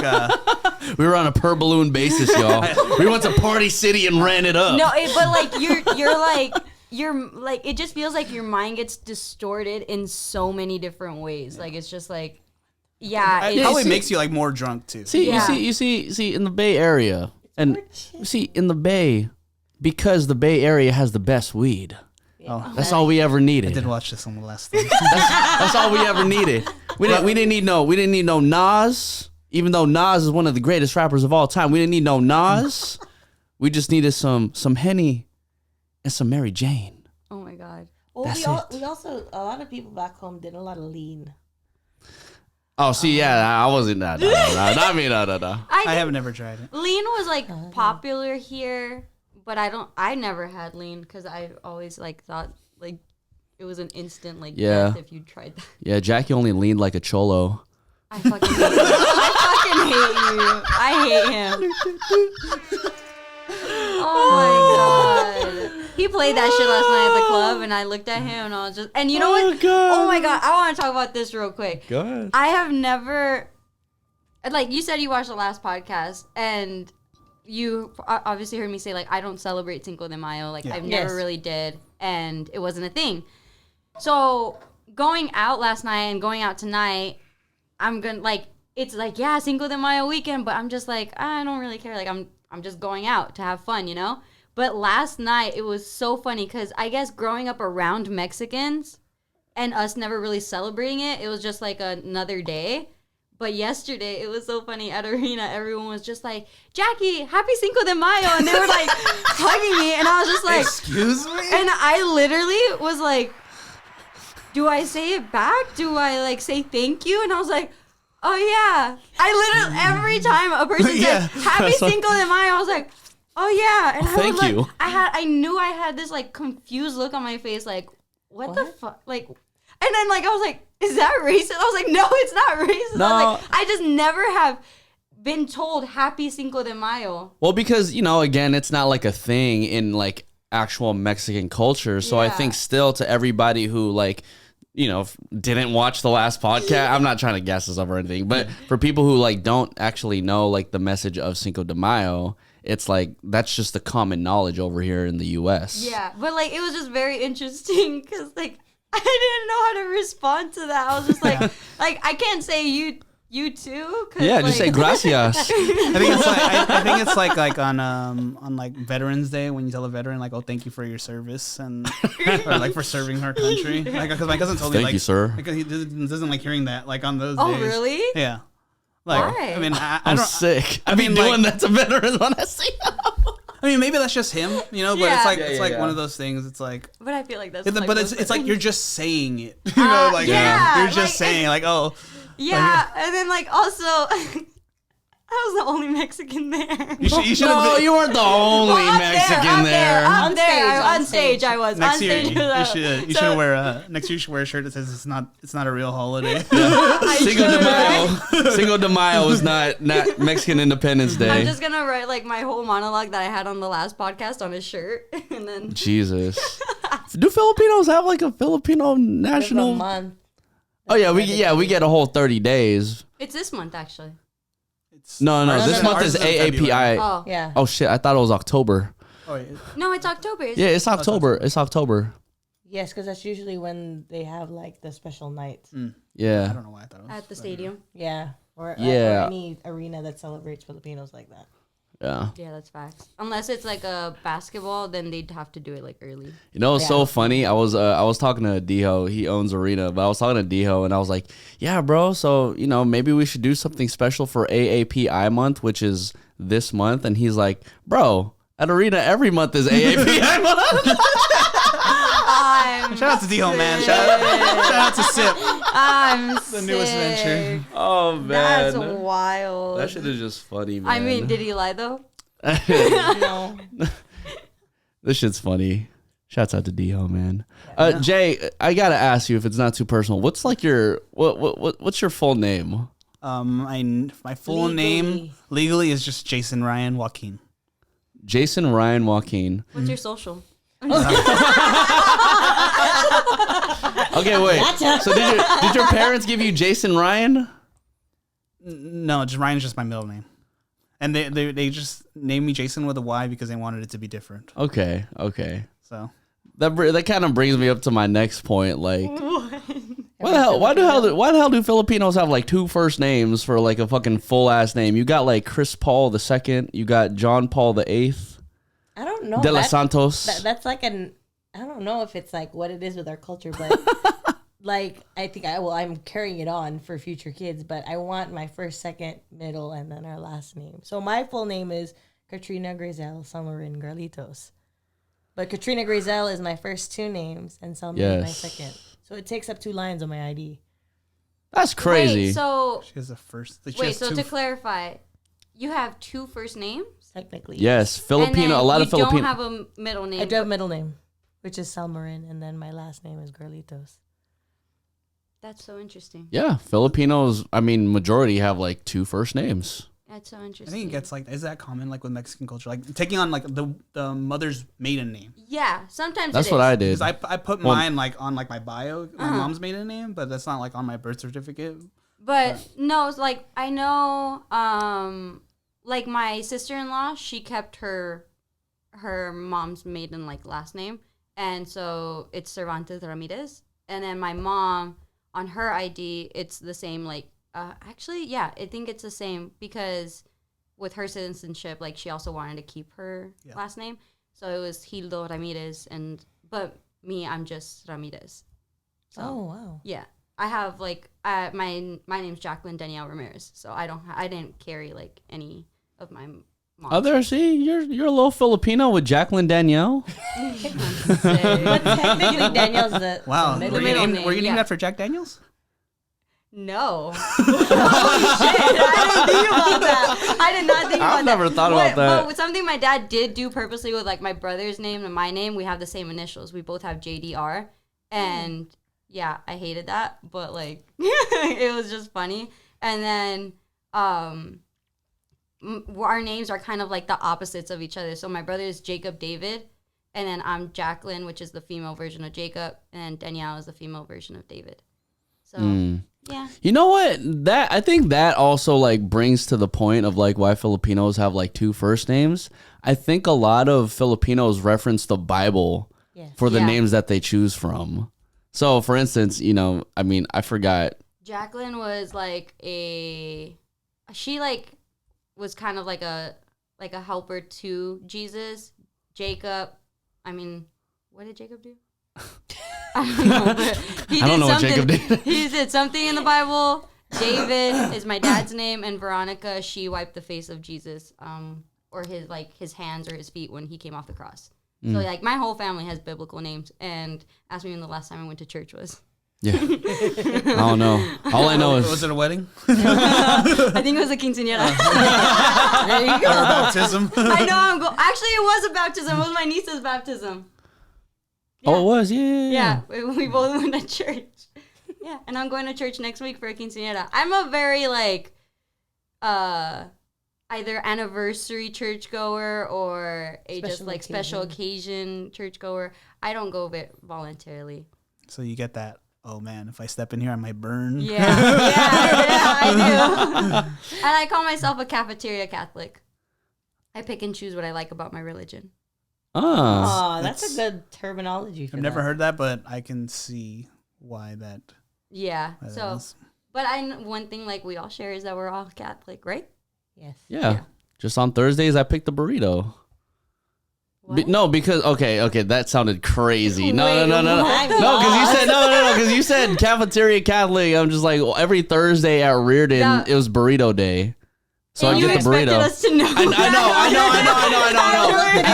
we were on a per balloon basis, y'all. We went to Party City and ran it up. No, but like you're like it just feels like your mind gets distorted in so many different ways. Like it's just like it probably makes you like more drunk too. You see in the Bay Area, and in the Bay, because the Bay Area has the best weed. Oh, that's all we ever needed. I did watch this on the last thing. That's all we ever needed. We didn't need no Nas, even though Nas is one of the greatest rappers of all time. We didn't need no Nas. We just needed some Henny and some Mary Jane. Oh my God. Well, we also a lot of people back home did a lot of lean. Oh, see, I wasn't that. No. I haven't ever tried it. Lean was like popular here, but I never had lean because I always like thought like it was an instant like death if you tried that. Yeah, Jackie only leaned like a cholo. I fucking hate you. I hate him. Oh my God. He played that shit last night at the club, and I looked at him, and I was just... And you know what? God. Oh, my God. I want to talk about this real quick. Go ahead. I have never... Like, you said you watched the last podcast, and you obviously heard me say, like, I don't celebrate Cinco de Mayo. Like, I've never really did, and it wasn't a thing. So, going out last night and going out tonight, I'm going to... Like, it's like, yeah, Cinco de Mayo weekend, but I'm just like, I don't really care. Like, I'm just going out to have fun, you know? But last night, it was so funny because I guess growing up around Mexicans and us never really celebrating it, it was just like another day. But yesterday, it was so funny. At Arena, everyone was just like, Jackie, happy Cinco de Mayo. And they were like hugging me. And I was just like, excuse me? And I literally was like, do I say it back? Do I like say thank you? And I was like, oh yeah. I literally, every time a person said, happy Cinco de Mayo, I was like, oh yeah, and thank you. I knew I had this like confused look on my face, like what? The fuck, like, and then like I was like, is that racist? I was like, no, it's not racist. No. I was like, I just never have been told happy Cinco de Mayo. Well, because again, it's not like a thing in like actual Mexican culture, so I think still to everybody who like didn't watch the last podcast. I'm not trying to gas this up or anything, but for people who like don't actually know like the message of Cinco de Mayo. It's like, that's just the common knowledge over here in the U.S. Yeah, but like, it was just very interesting because like, I didn't know how to respond to that. I was just like, I can't say you too. Yeah, just say gracias. I think it's like on like Veterans Day when you tell a veteran like, oh, thank you for your service and or like for serving our country. Like, because my cousin told me thank you, sir. Because he doesn't like hearing that like on those days. Oh, really? Yeah. Like, why? I mean, I'm sick. I mean, doing that to veterans when I see them. I mean, maybe that's just him, but Yeah. it's like Yeah. one of those things. It's like, But I feel like that's. but it's like you're just saying it, yeah, you're just like- saying like, oh, Yeah, and then like also. I was the only Mexican there. you should No, have been. you weren't the only Mexican there. On On stage, stage. I was. Next on year, stage, you should wear next year. You should wear a shirt that says it's not a real holiday. Cinco de Mayo. Cinco de Mayo is not Mexican Independence Day. I'm just gonna write like my whole monologue that I had on the last podcast on a shirt, and then Jesus. Do Filipinos have like a Filipino There's a national? month. Oh yeah, we get a whole 30 days. it's this month actually. No, this month ours is in February. AAPI. Oh, Yeah. Oh shit, I thought it was October. Oh, wait. no, it's October. Yeah, it's October. It's October. Yes, because that's usually when they have like the special nights. I Yeah. don't know why I thought it was At the stadium. Yeah. Or Yeah. any arena that celebrates Filipinos like that. Yeah. Yeah, that's facts. Unless it's like a basketball, then they'd have to do it like early. You know, it's so Yeah. funny. I was talking to Diho. He owns Arena, but I was talking to Diho, and I was like, "Yeah, bro. So maybe we should do something special for AAPI month, which is this month." And he's like, "Bro, at Arena every month is AAPI month." Shout out to D-Home, man. Shout out to Sip. I'm The newest venture. Oh man, That's wild. that shit is just funny, man. I mean, did he lie though? No. This shit's funny. Shouts out to Diho, man. Jay, I gotta ask you if it's not too personal. What's like your what's your full name? My full name legally is just Jason Ryan Joaquin. Jason Ryan Joaquin. What's your social? Okay, wait. So did your parents give you Jason Ryan? No, just Ryan's just my middle name, and they just named me Jason with a Y because they wanted it to be different. Okay. So That kind of brings me up to my next point. Like, why the hell do Filipinos have like two first names for like a fucking full ass name? You got like Chris Paul II, you got John Paul VIII, I don't know. De Los Santos. That's like I don't know if it's like what it is with our culture, but like I think I'm carrying it on for future kids, but I want my first, second, middle, and then our last name. So my full name is Katrina Grizel Samarin Garlitos. But Katrina Grizel is my first two names, and Samarin is my second. So it takes up 2 lines on my ID. That's crazy. Wait, so she has the first. to clarify, you have 2 first names? Technically. Yes, And Filipino. then A lot of you Filipino. don't have a middle name. I do have a middle name, which is Salmarin, and then my last name is Garlitos. That's so interesting. Yeah, Filipinos. I mean, majority have like 2 first names. That's so I interesting. think it gets like, is that common like with Mexican culture, like taking on like the mother's maiden name? Yeah, sometimes That's it what is. I did. Because I put mine like on like my bio, my mom's maiden name, but that's not like on my birth certificate. But no, it's like I know, like my sister-in-law, she kept her mom's maiden like last name, and so it's Cervantes Ramirez. And then my mom, on her ID, it's the same. Like, actually, yeah, I think it's the same because with her citizenship, like she also wanted to keep her last name, so it was Hildo Ramirez. But me, I'm just Ramirez. So, Oh, wow. yeah. I have like my name's Jacqueline Danielle Ramirez, so I didn't carry like any of my mom's. Oh, there. See, you're a little Filipino with Jacqueline Danielle. But technically, Danielle's the Wow, the were you middle named, name, were you named yeah. after Jack Daniels? No. Holy shit! I didn't think about that. I did not think about that. I've never thought about that. But something my dad did do purposely with like my brother's name and my name, we have the same initials. We both have JDR, and yeah, I hated that, but like it was just funny. And then our names are kind of like the opposites of each other. So my brother is Jacob David, and then I'm Jacqueline, which is the female version of Jacob, and Danielle is the female version of David. So yeah. You know what? I think that also like brings to the point of like why Filipinos have like 2 first names. I think a lot of Filipinos reference the Bible for the Yeah. names that they choose from. So, for instance, I mean, I forgot. Jacqueline was like she like was kind of like a helper to Jesus. Jacob, I mean, what did Jacob do? I don't know, but he I don't did know what something. Jacob did. He did something in the Bible. David is my dad's name, and Veronica, she wiped the face of Jesus. or his hands or his feet when he came off the cross. So like my whole family has biblical names. And ask me when the last time I went to church was. Yeah. I don't know. All I know is Was it a wedding? I think it was a quinceañera. There you Or a go. baptism? I know. Actually, it was a baptism. It was my niece's baptism. Oh, it was. Yeah. Yeah, we both went to church. Yeah, and I'm going to church next week for a quinceañera. I'm a very like, either anniversary churchgoer or a just like special occasion churchgoer. I don't go voluntarily. So you get that. Oh man, if I step in here, I might burn. Yeah, I do. And I call myself a cafeteria Catholic. I pick and choose what I like about my religion. Ah. Oh, that's a good terminology for I've never that. heard that, but I can see why that. Yeah. that So, is. but one thing like we all share is that we're all Catholic, right? Yes. Yeah. Just on Thursdays, I picked the burrito. What? No, because okay, that sounded crazy. No, Wait, no, what? because you said because you said cafeteria Catholic. I'm just like, well, every Thursday at Reardon, That- it was burrito day, so And I you get the expected burrito. us to know. I know. that.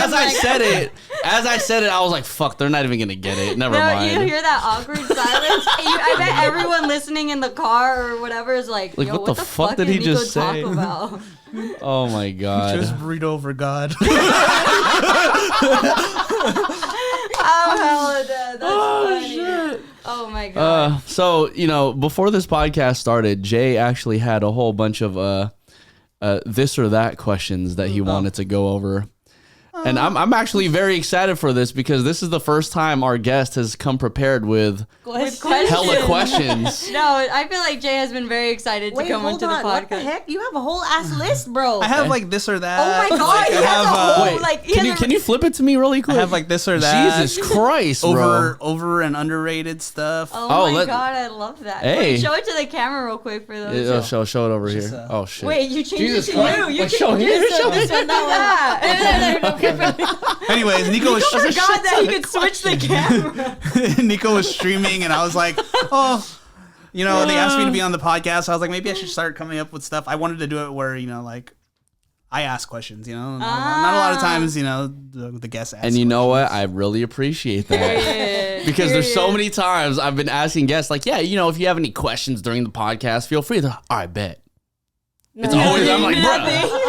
As I said it, I was like, "Fuck, they're not even gonna get it." Never No, mind. you hear that awkward silence? I bet everyone listening in the car or whatever is like, Like, yo, what what the the fuck fuck did he Nico just talk say? about? Oh my god. Just burrito over God. Oh, hell, Dad. That's funny. Oh, my God. So, before this podcast started, Jay actually had a whole bunch of this or that questions that he wanted to go over. And I'm actually very excited for this because this is the first time our guest has come prepared with Questions. hella questions. No, I feel like Jay has been very excited Wait, to come hold onto on. the What the podcast. heck? You have a whole ass list, bro. I have like this or that. Oh, my God. Like, He I has have, a whole, Wait, like, he can has you flip it to me really I quick? have like this or that. Jesus Christ, bro. Over and underrated stuff. Oh, my let- God, I love that. Hey. Wait, show it to the camera real quick for those. Show it over Just, here. Oh shit. Wait, you changed Jesus it to Christ. you. You Wait, show here, show this one, that one. Anyways, Nico was I forgot that he could switch the camera. Nico was streaming, and I was like, oh. They asked me to be on the podcast. So I was like, maybe I should start coming up with stuff. I wanted to do it where, like, I ask questions, Not a lot of times, the guests ask And you know what? questions. I really appreciate that. Because there's so many times I've been asking guests, like, yeah, if you have any questions during the podcast, feel free to. All right, bet. It's always, I'm like, bro.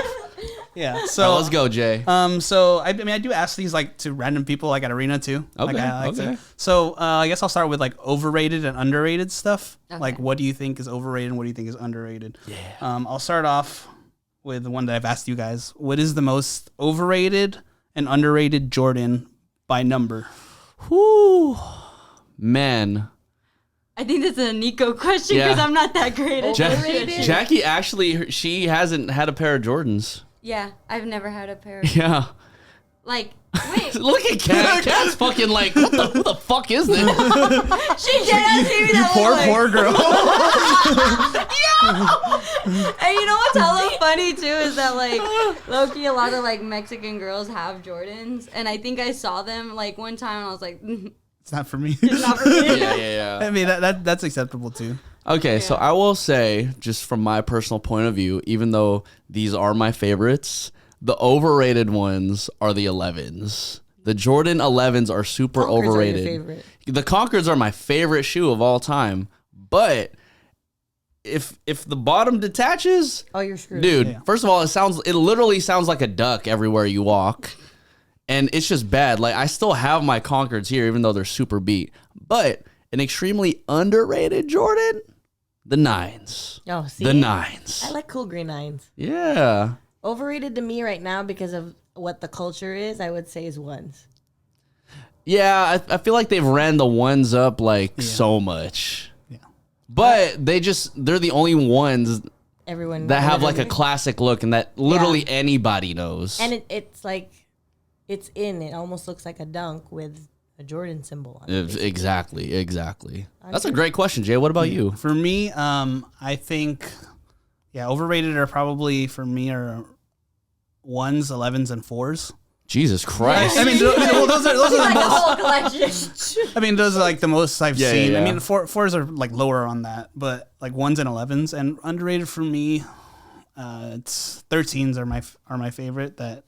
Yeah. So So let's go, Jay. So I mean, I do ask these like to random people like at arena too. Okay, Like, I like okay. So I guess I'll start with like overrated and underrated stuff. Okay. Like, what do you think is overrated and what do you think is underrated? Yeah. I'll start off with the one that I've asked you guys. What is the most overrated and underrated Jordan by number? Whoo, man. I think this is a Nico question Yeah. because I'm not that great at Overrated? Jackie actually, she hasn't had a pair of Jordans. Yeah, I've never had a pair of, Yeah. like, wait. Look at Kat. Kat's fucking like, who the fuck is this? She did ask me that. Poor girl. And you know what's hella funny too is that like low-key a lot of like Mexican girls have Jordans, and I think I saw them like one time and I was like, It's not for me. it's not for me. Yeah. I mean, that's acceptable too. Okay, so I will say, just from my personal point of view, even though these are my favorites, the overrated ones are the 11s. The Jordan 11s are super Concords are your overrated. favorite. The Concords are my favorite shoe of all time, but if the bottom detaches, Oh, you're screwed. dude, Yeah. first of all, it literally sounds like a duck everywhere you walk. And it's just bad. Like, I still have my Concords here, even though they're super beat. But an extremely underrated Jordan, the 9s. Oh, see? The 9s. I like cool green 9s. Yeah. Overrated to me right now because of what the culture is, I would say is 1s. Yeah, I feel like they've ran the 1s up like so much. Yeah. But they're the only ones Everyone that have like a remembers. classic look and that literally anybody knows. And it's like, it's in. It almost looks like a dunk with a Jordan symbol on it. Exactly. That's a great question, Jay. What about you? For me, I think, overrated are probably for me are 1s, 11s, and 4s. Jesus Christ. I mean, those are the Like the most. whole collection. I mean, those are like the most I've Yeah, seen. yeah, I yeah. mean, 4s are like lower on that, but like 1s and 11s, and underrated for me. it's 13s are my favorite. That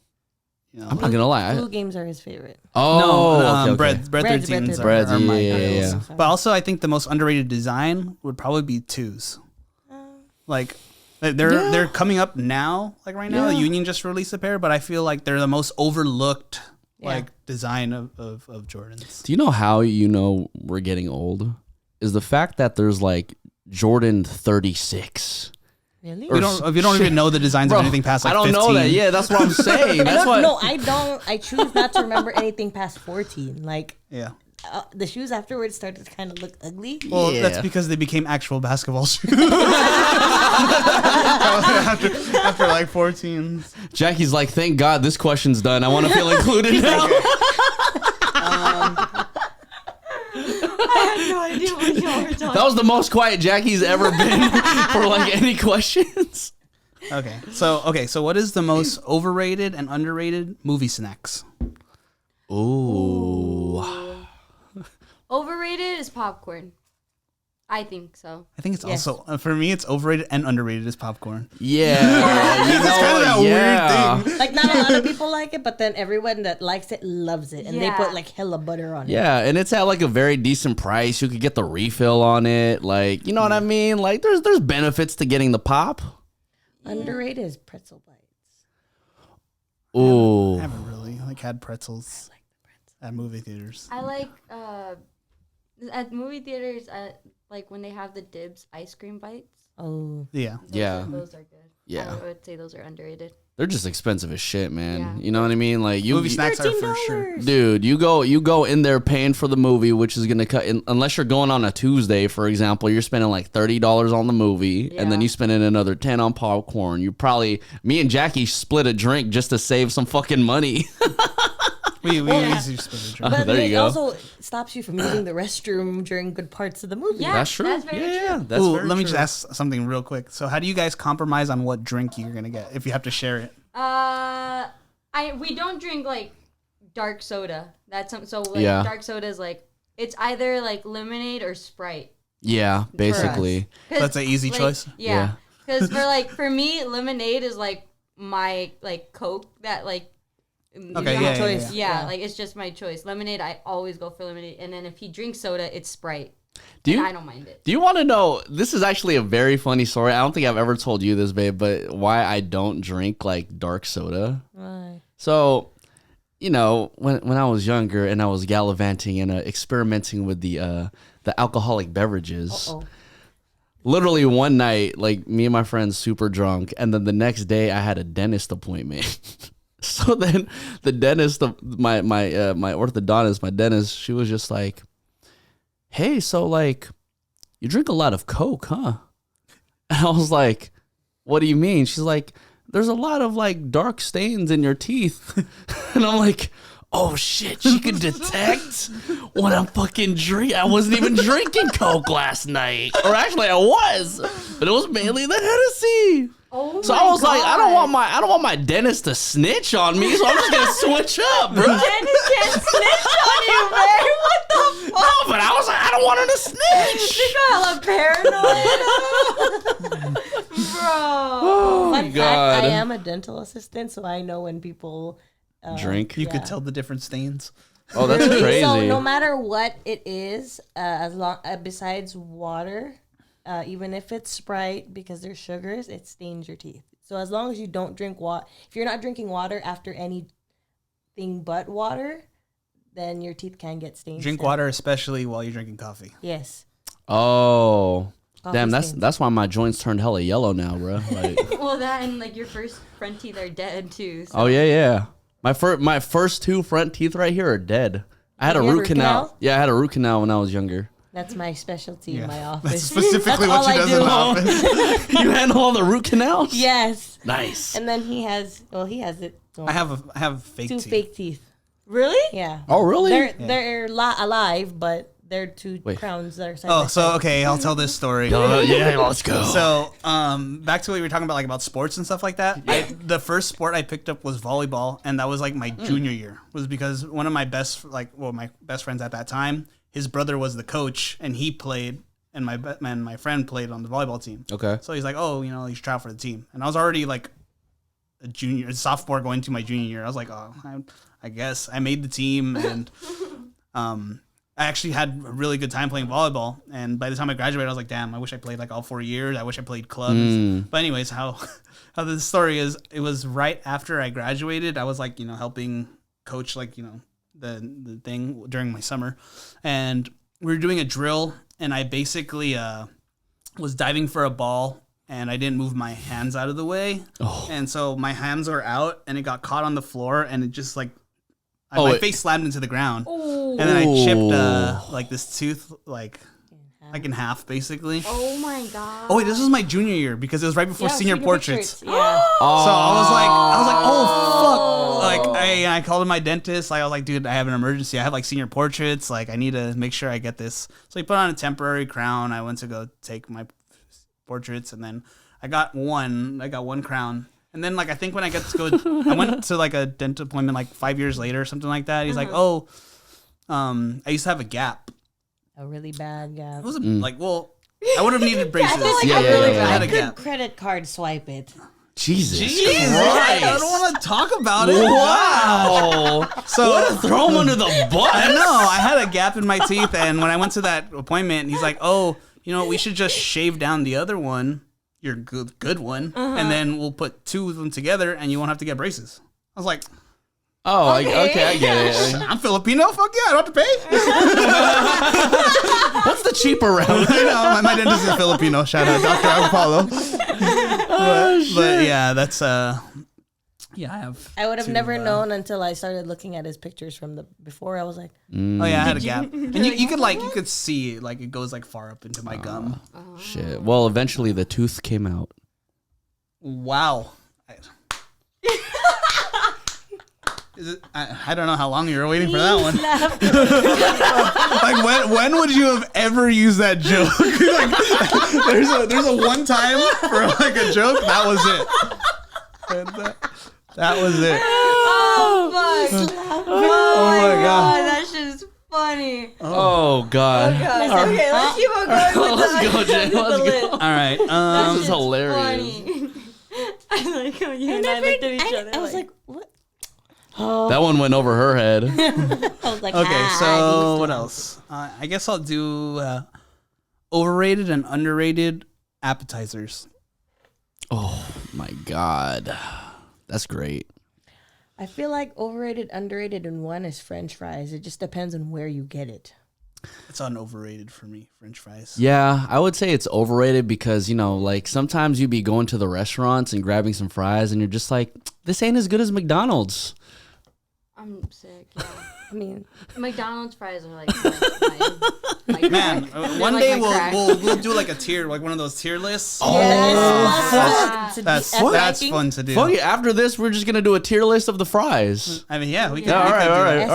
I'm not gonna lie. Blue games are his favorite. Oh, okay. bread Bread's 13s Bread's, are my yeah. idols. But also, I think the most underrated design would probably be 2s. Like they're coming up now. Like right now, Union just released a pair, but I feel like they're the most overlooked design of Jordans. Do you know how we're getting old? Is the fact that there's like Jordan 36. Really? If you don't even know the designs of anything past like 15. I don't know that. Yeah, that's what I'm saying. That's why. No, I don't. I choose not to remember anything past 14. Like, the shoes afterwards started to kind of look ugly. Well, that's because they became actual basketball shoes. after like 14s. Jackie's like, thank God this question's done. I want to feel included now. I had no idea what y'all were talking. That was the most quiet Jackie's ever been for like any questions. Okay, so what is the most overrated and underrated movie snacks? Ooh. Overrated is popcorn. I think so. I think it's also for me. It's overrated and underrated is popcorn. Yeah, It's kind of that weird thing. Like, not a lot of people like it, but then everyone that likes it loves it, and they put like hella butter on it. Yeah, and it's at like a very decent price. You could get the refill on it. Like, you know what I mean? Like, there's benefits to getting the pop. Underrated is pretzel bites. Ooh. I haven't really had pretzels at movie theaters. I like at movie theaters. Like when they have the Dibs ice cream bites. Oh. Yeah. Those are good. Yeah. I would say those are underrated. They're just expensive as shit, man. Yeah. You know what I mean? Like Movie snacks are for sure. Dude, you go in there paying for the movie, which is gonna cut unless you're going on a Tuesday, for example, you're spending like $30 on the movie, and then you spending another $10 on popcorn. You probably me and Jackie split a drink just to save some fucking money. We easily split a drink. But there you it go. also stops you from using the restroom during good parts of the movie. Yeah, That's true. That's very true. Yeah, that's Ooh, very let me true. just ask something real quick. So, how do you guys compromise on what drink you're gonna get if you have to share it? We don't drink like dark soda. That's dark soda is like it's either like lemonade or Sprite. Yeah, basically. So that's an easy choice. Yeah, because for me, lemonade is like my like Coke that like. Okay, choice. Yeah, like it's just my choice. Lemonade, I always go for lemonade, and then if he drinks soda, it's Sprite. I don't mind it. Do you want to know? This is actually a very funny story. I don't think I've ever told you this, babe, but why I don't drink like dark soda. Why? So, when I was younger and I was gallivanting and experimenting with the alcoholic beverages. Literally one night, like me and my friends super drunk, and then the next day I had a dentist appointment. So then the dentist, my orthodontist, my dentist, she was just like, hey, so like you drink a lot of Coke, huh? And I was like, what do you mean? She's like, there's a lot of like dark stains in your teeth. And I'm like, oh shit, she can detect when I'm fucking drink. I wasn't even drinking Coke last night. Or actually I was, but it was mainly the Hennessy. Oh So I was like, I don't want my dentist to snitch on me, so I'm just gonna switch up, bro. Dentist can't snitch on you, man. What the fuck? No, but I was like, I don't want her to snitch. You got hella paranoid, bro. Fun God. fact, I am a dental assistant, so I know when people Drink. You could tell the different stains. Oh, that's crazy. So no matter what it is, as long besides water, even if it's Sprite, because there's sugars, it stains your teeth. So as long as you don't drink water, if you're not drinking water after anything but water, then your teeth can get stained. Drink water, especially while you're drinking coffee. Yes. Oh. Coffee Damn, stains. that's why my joints turned hella yellow now, bro. Like, Well, that and like your first front teeth are dead too. So. oh yeah. My first two front teeth right here are dead. I had a You had root canal. Yeah, I had a root canal when I was younger. That's my specialty in my That's office. specifically That's what she all I does in the do. office. You handle all the root canals? Yes. Nice. And then he has it. I have fake two teeth. fake teeth. Really? Yeah. Oh, really? They're alive, but they're two crowns that are side by Oh, side. so okay, I'll tell this story. Yeah, let's go. So, back to what you were talking about, like about sports and stuff like that. The first sport I picked up was volleyball, and that was like my junior year. Was because one of my best friends at that time, his brother was the coach, and he played my friend played on the volleyball team. Okay. So he's like, oh, you should try out for the team. And I was already like a sophomore going to my junior year. I was like, oh, I guess I made the team, and I actually had a really good time playing volleyball. And by the time I graduated, I was like, damn, I wish I played like all 4 years. I wish I played clubs. But anyways, how the story is, it was right after I graduated. I was like, helping coach, like, the thing during my summer. And we were doing a drill, and I basically was diving for a ball, and I didn't move my hands out of the way. Oh. And so my hands were out, and it got caught on the floor, and it just like, my face slammed into the ground. Ooh. And then I chipped like this tooth, like in half, basically. Oh my god. Oh wait, this was my junior year because it was right before senior portraits. Yeah. So I was like, oh fuck. Like I called my dentist. Like I was like, dude, I have an emergency. I have like senior portraits. Like I need to make sure I get this. So he put on a temporary crown. I went to go take my portraits, and then I got one crown. And then, like, I think when I got to go, I went to, like, a dental appointment, like, 5 years later or something like that. He's like, oh, I used to have a gap. A really bad gap. It was, like, well, I would have needed braces. I had a gap. Credit card swipe it. Jesus Christ. I don't want to talk about it. Wow. So throw him under the bus. I know. I had a gap in my teeth, and when I went to that appointment, he's like, oh, we should just shave down the other one. Your good one, and then we'll put two of them together, and you won't have to get braces. I was like, oh, okay, I get it. I'm Filipino. Fuck yeah, I don't have to pay. What's the cheaper route? My dentist is Filipino. Shout out Dr. Apollo. But yeah, that's yeah, I have. I would have never known until I started looking at his pictures from before. I was like, oh yeah, I had a gap, and you could see like it goes like far up into my gum. Shit. Well, eventually the tooth came out. Wow. I don't know how long you were waiting for that one. Like when would you have ever used that joke? Like, there's a one time for like a joke. That was it. That was it. Oh fuck! Oh my god, that shit is funny. Oh god. Okay, let's keep on going. Let's go, Jay. Let's go. All right. This is hilarious. Funny. I like how you and I looked at each other. I was like, what? That one went over her head. I was like, okay, so what else? I guess I'll do overrated and underrated appetizers. Oh my god. That's great. I feel like overrated, underrated, and one is French fries. It just depends on where you get it. It's overrated for me, French fries. Yeah, I would say it's overrated because, like sometimes you be going to the restaurants and grabbing some fries and you're just like, this ain't as good as McDonald's. I'm sick, yeah. I mean, McDonald's fries are like man. One day we'll do like a tier, like one of those tier lists. Oh, yes. That's fun to do. Fuck it. After this, we're just gonna do a tier list of the fries. I mean, yeah, we can. Yeah, all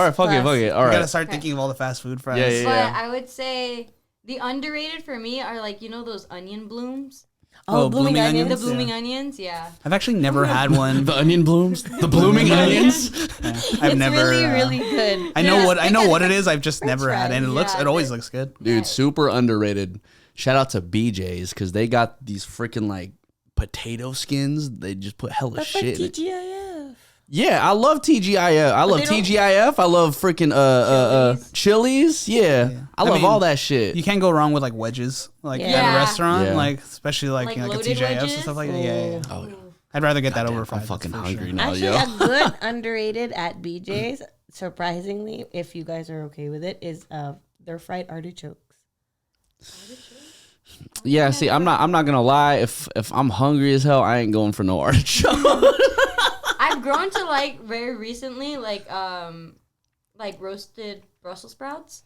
right. Fuck it. All We right. gotta start thinking of all the fast food fries. Yeah. But I would say the underrated for me are like those onion blooms. Oh, blooming onions. The blooming onions, yeah. I've actually never had one. The onion blooms, the blooming onions. Yeah, I've never. Really, really good. I know what it is. I've just never had, and it always looks good. Dude, super underrated. Shout out to BJ's because they got these freaking like potato skins. They just put hella That's shit. like TGIF. Yeah, I love TGIF. I love TGIF. I love freaking Chili's. Yeah. I love all that shit. You can't go wrong with like wedges, like at a restaurant, like especially like a TGIF and stuff like that. Yeah. Oh, yeah. I'd rather get that over fries. I'm fucking hungry now, Actually, a good underrated at BJ's, surprisingly, if you guys are okay with it, is their fried artichokes. Yeah, see, I'm not gonna lie. If I'm hungry as hell, I ain't going for no artichoke. I've grown to like very recently, like roasted Brussels sprouts.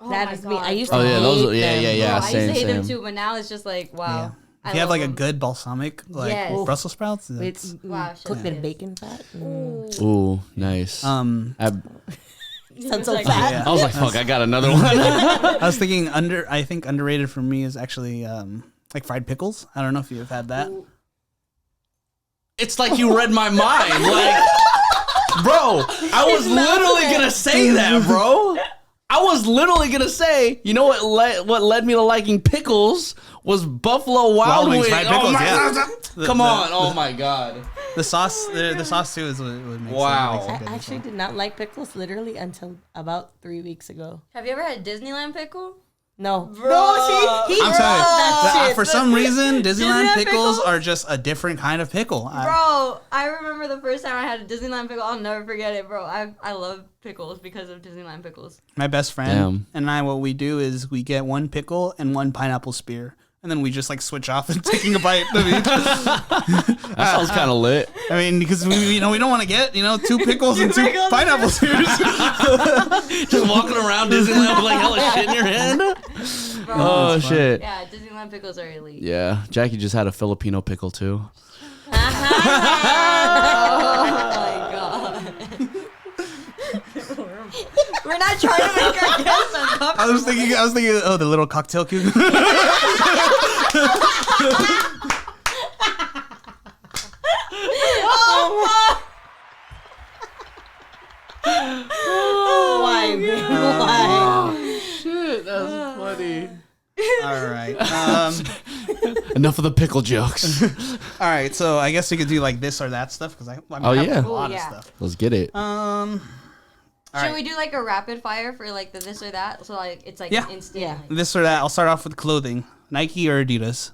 Oh That is me. I used to hate those. them. Yeah. I used to hate Same. them too, but now it's just like wow. Yeah. If you have like a good balsamic like Brussels sprouts, It's cooked in bacon fat. Ooh, nice. Sounds so like fat. Yeah. I was like, fuck, I got another one. I was thinking I think underrated for me is actually like fried pickles. I don't know if you've had that. It's like you read my mind. Like, bro, I was literally gonna say that, bro. I I was literally gonna say, you know what led me to liking pickles was Buffalo Wild Wings. Fried Oh pickles, my yeah. God. Come on. Oh my God. The sauce too is what makes Wow. it. I good. actually did not like pickles literally until about 3 weeks ago. Have you ever had Disneyland pickle? No. Bro. No, see? I'm telling you, that shit. for some reason, Disneyland Disneyland pickles pickles? are just a different kind of pickle. Bro, I remember the first time I had a Disneyland pickle. I'll never forget it, bro. I love pickles because of Disneyland pickles. My best friend and I, what we do is we get one pickle and one pineapple spear. And then we just like switch off and taking a bite of each. That sounds kind of lit. I mean, because we don't want to get 2 pickles and 2 pineapple spears. Just walking around Disneyland with like hella shit in your hand. Bro. Oh shit. Yeah, Disneyland pickles are elite. Yeah, Jackie just had a Filipino pickle too. Oh my God. We're not trying to make our guests uncomfortable. I was thinking, oh, the little cocktail cube. Why? Why? Shit, that's funny. All right. Enough of the pickle jokes. All right. So I guess we could do like this or that stuff because I have yeah. a lot Ooh, of yeah. stuff. Let's get it. Should right. we do like a rapid fire for like the this or that? So like it's like Yeah. instant. Yeah. Like, This or that. I'll start off with clothing. Nike or Adidas?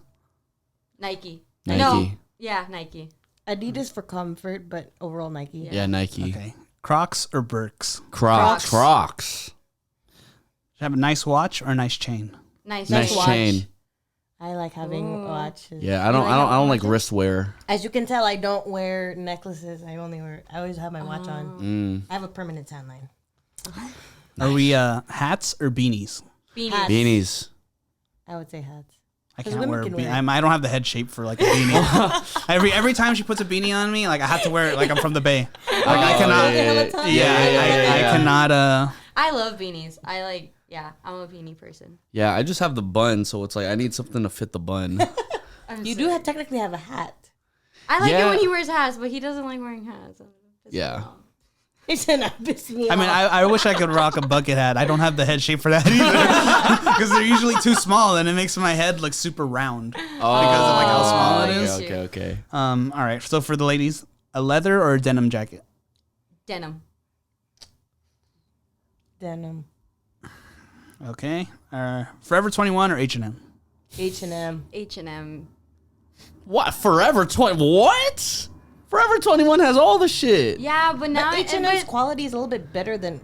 Nike. Nike. No. Yeah, Nike. Adidas for comfort, but overall Nike. Yeah, Nike. Okay. Crocs or Birks? Crocs. Have a nice watch or a nice chain? Nice. Nice watch. chain. I like having watches. Yeah, I don't like wrist wear. As you can tell, I don't wear necklaces. I always have my watch on. I have a permanent tan line. Are we hats or beanies? Beanies. Hats. Beanies. I would say hats. I 'Cause can't women wear. can A beanie. wear. I don't have the head shape for like a beanie. every time she puts a beanie on me, like I have to wear it like I'm from the Bay. Like I cannot. Yeah. I cannot. I love beanies. I'm a beanie person. Yeah, I just have the bun, so it's like I need something to fit the bun. You do technically have a hat. I like Yeah. it when he wears hats, but he doesn't like wearing hats. Yeah. It's not pissing me I mean, off. I wish I could rock a bucket hat. I don't have the head shape for that either, because they're usually too small, and it makes my head look super round because of like how small it is. Okay. All right. So for the ladies, a leather or a denim jacket? Denim. Denim. Okay. Forever 21 or H&M? H&M. H&M. What? Forever 20? What? Forever 21 has all the shit. Yeah, but now But H&M's quality is a little bit better than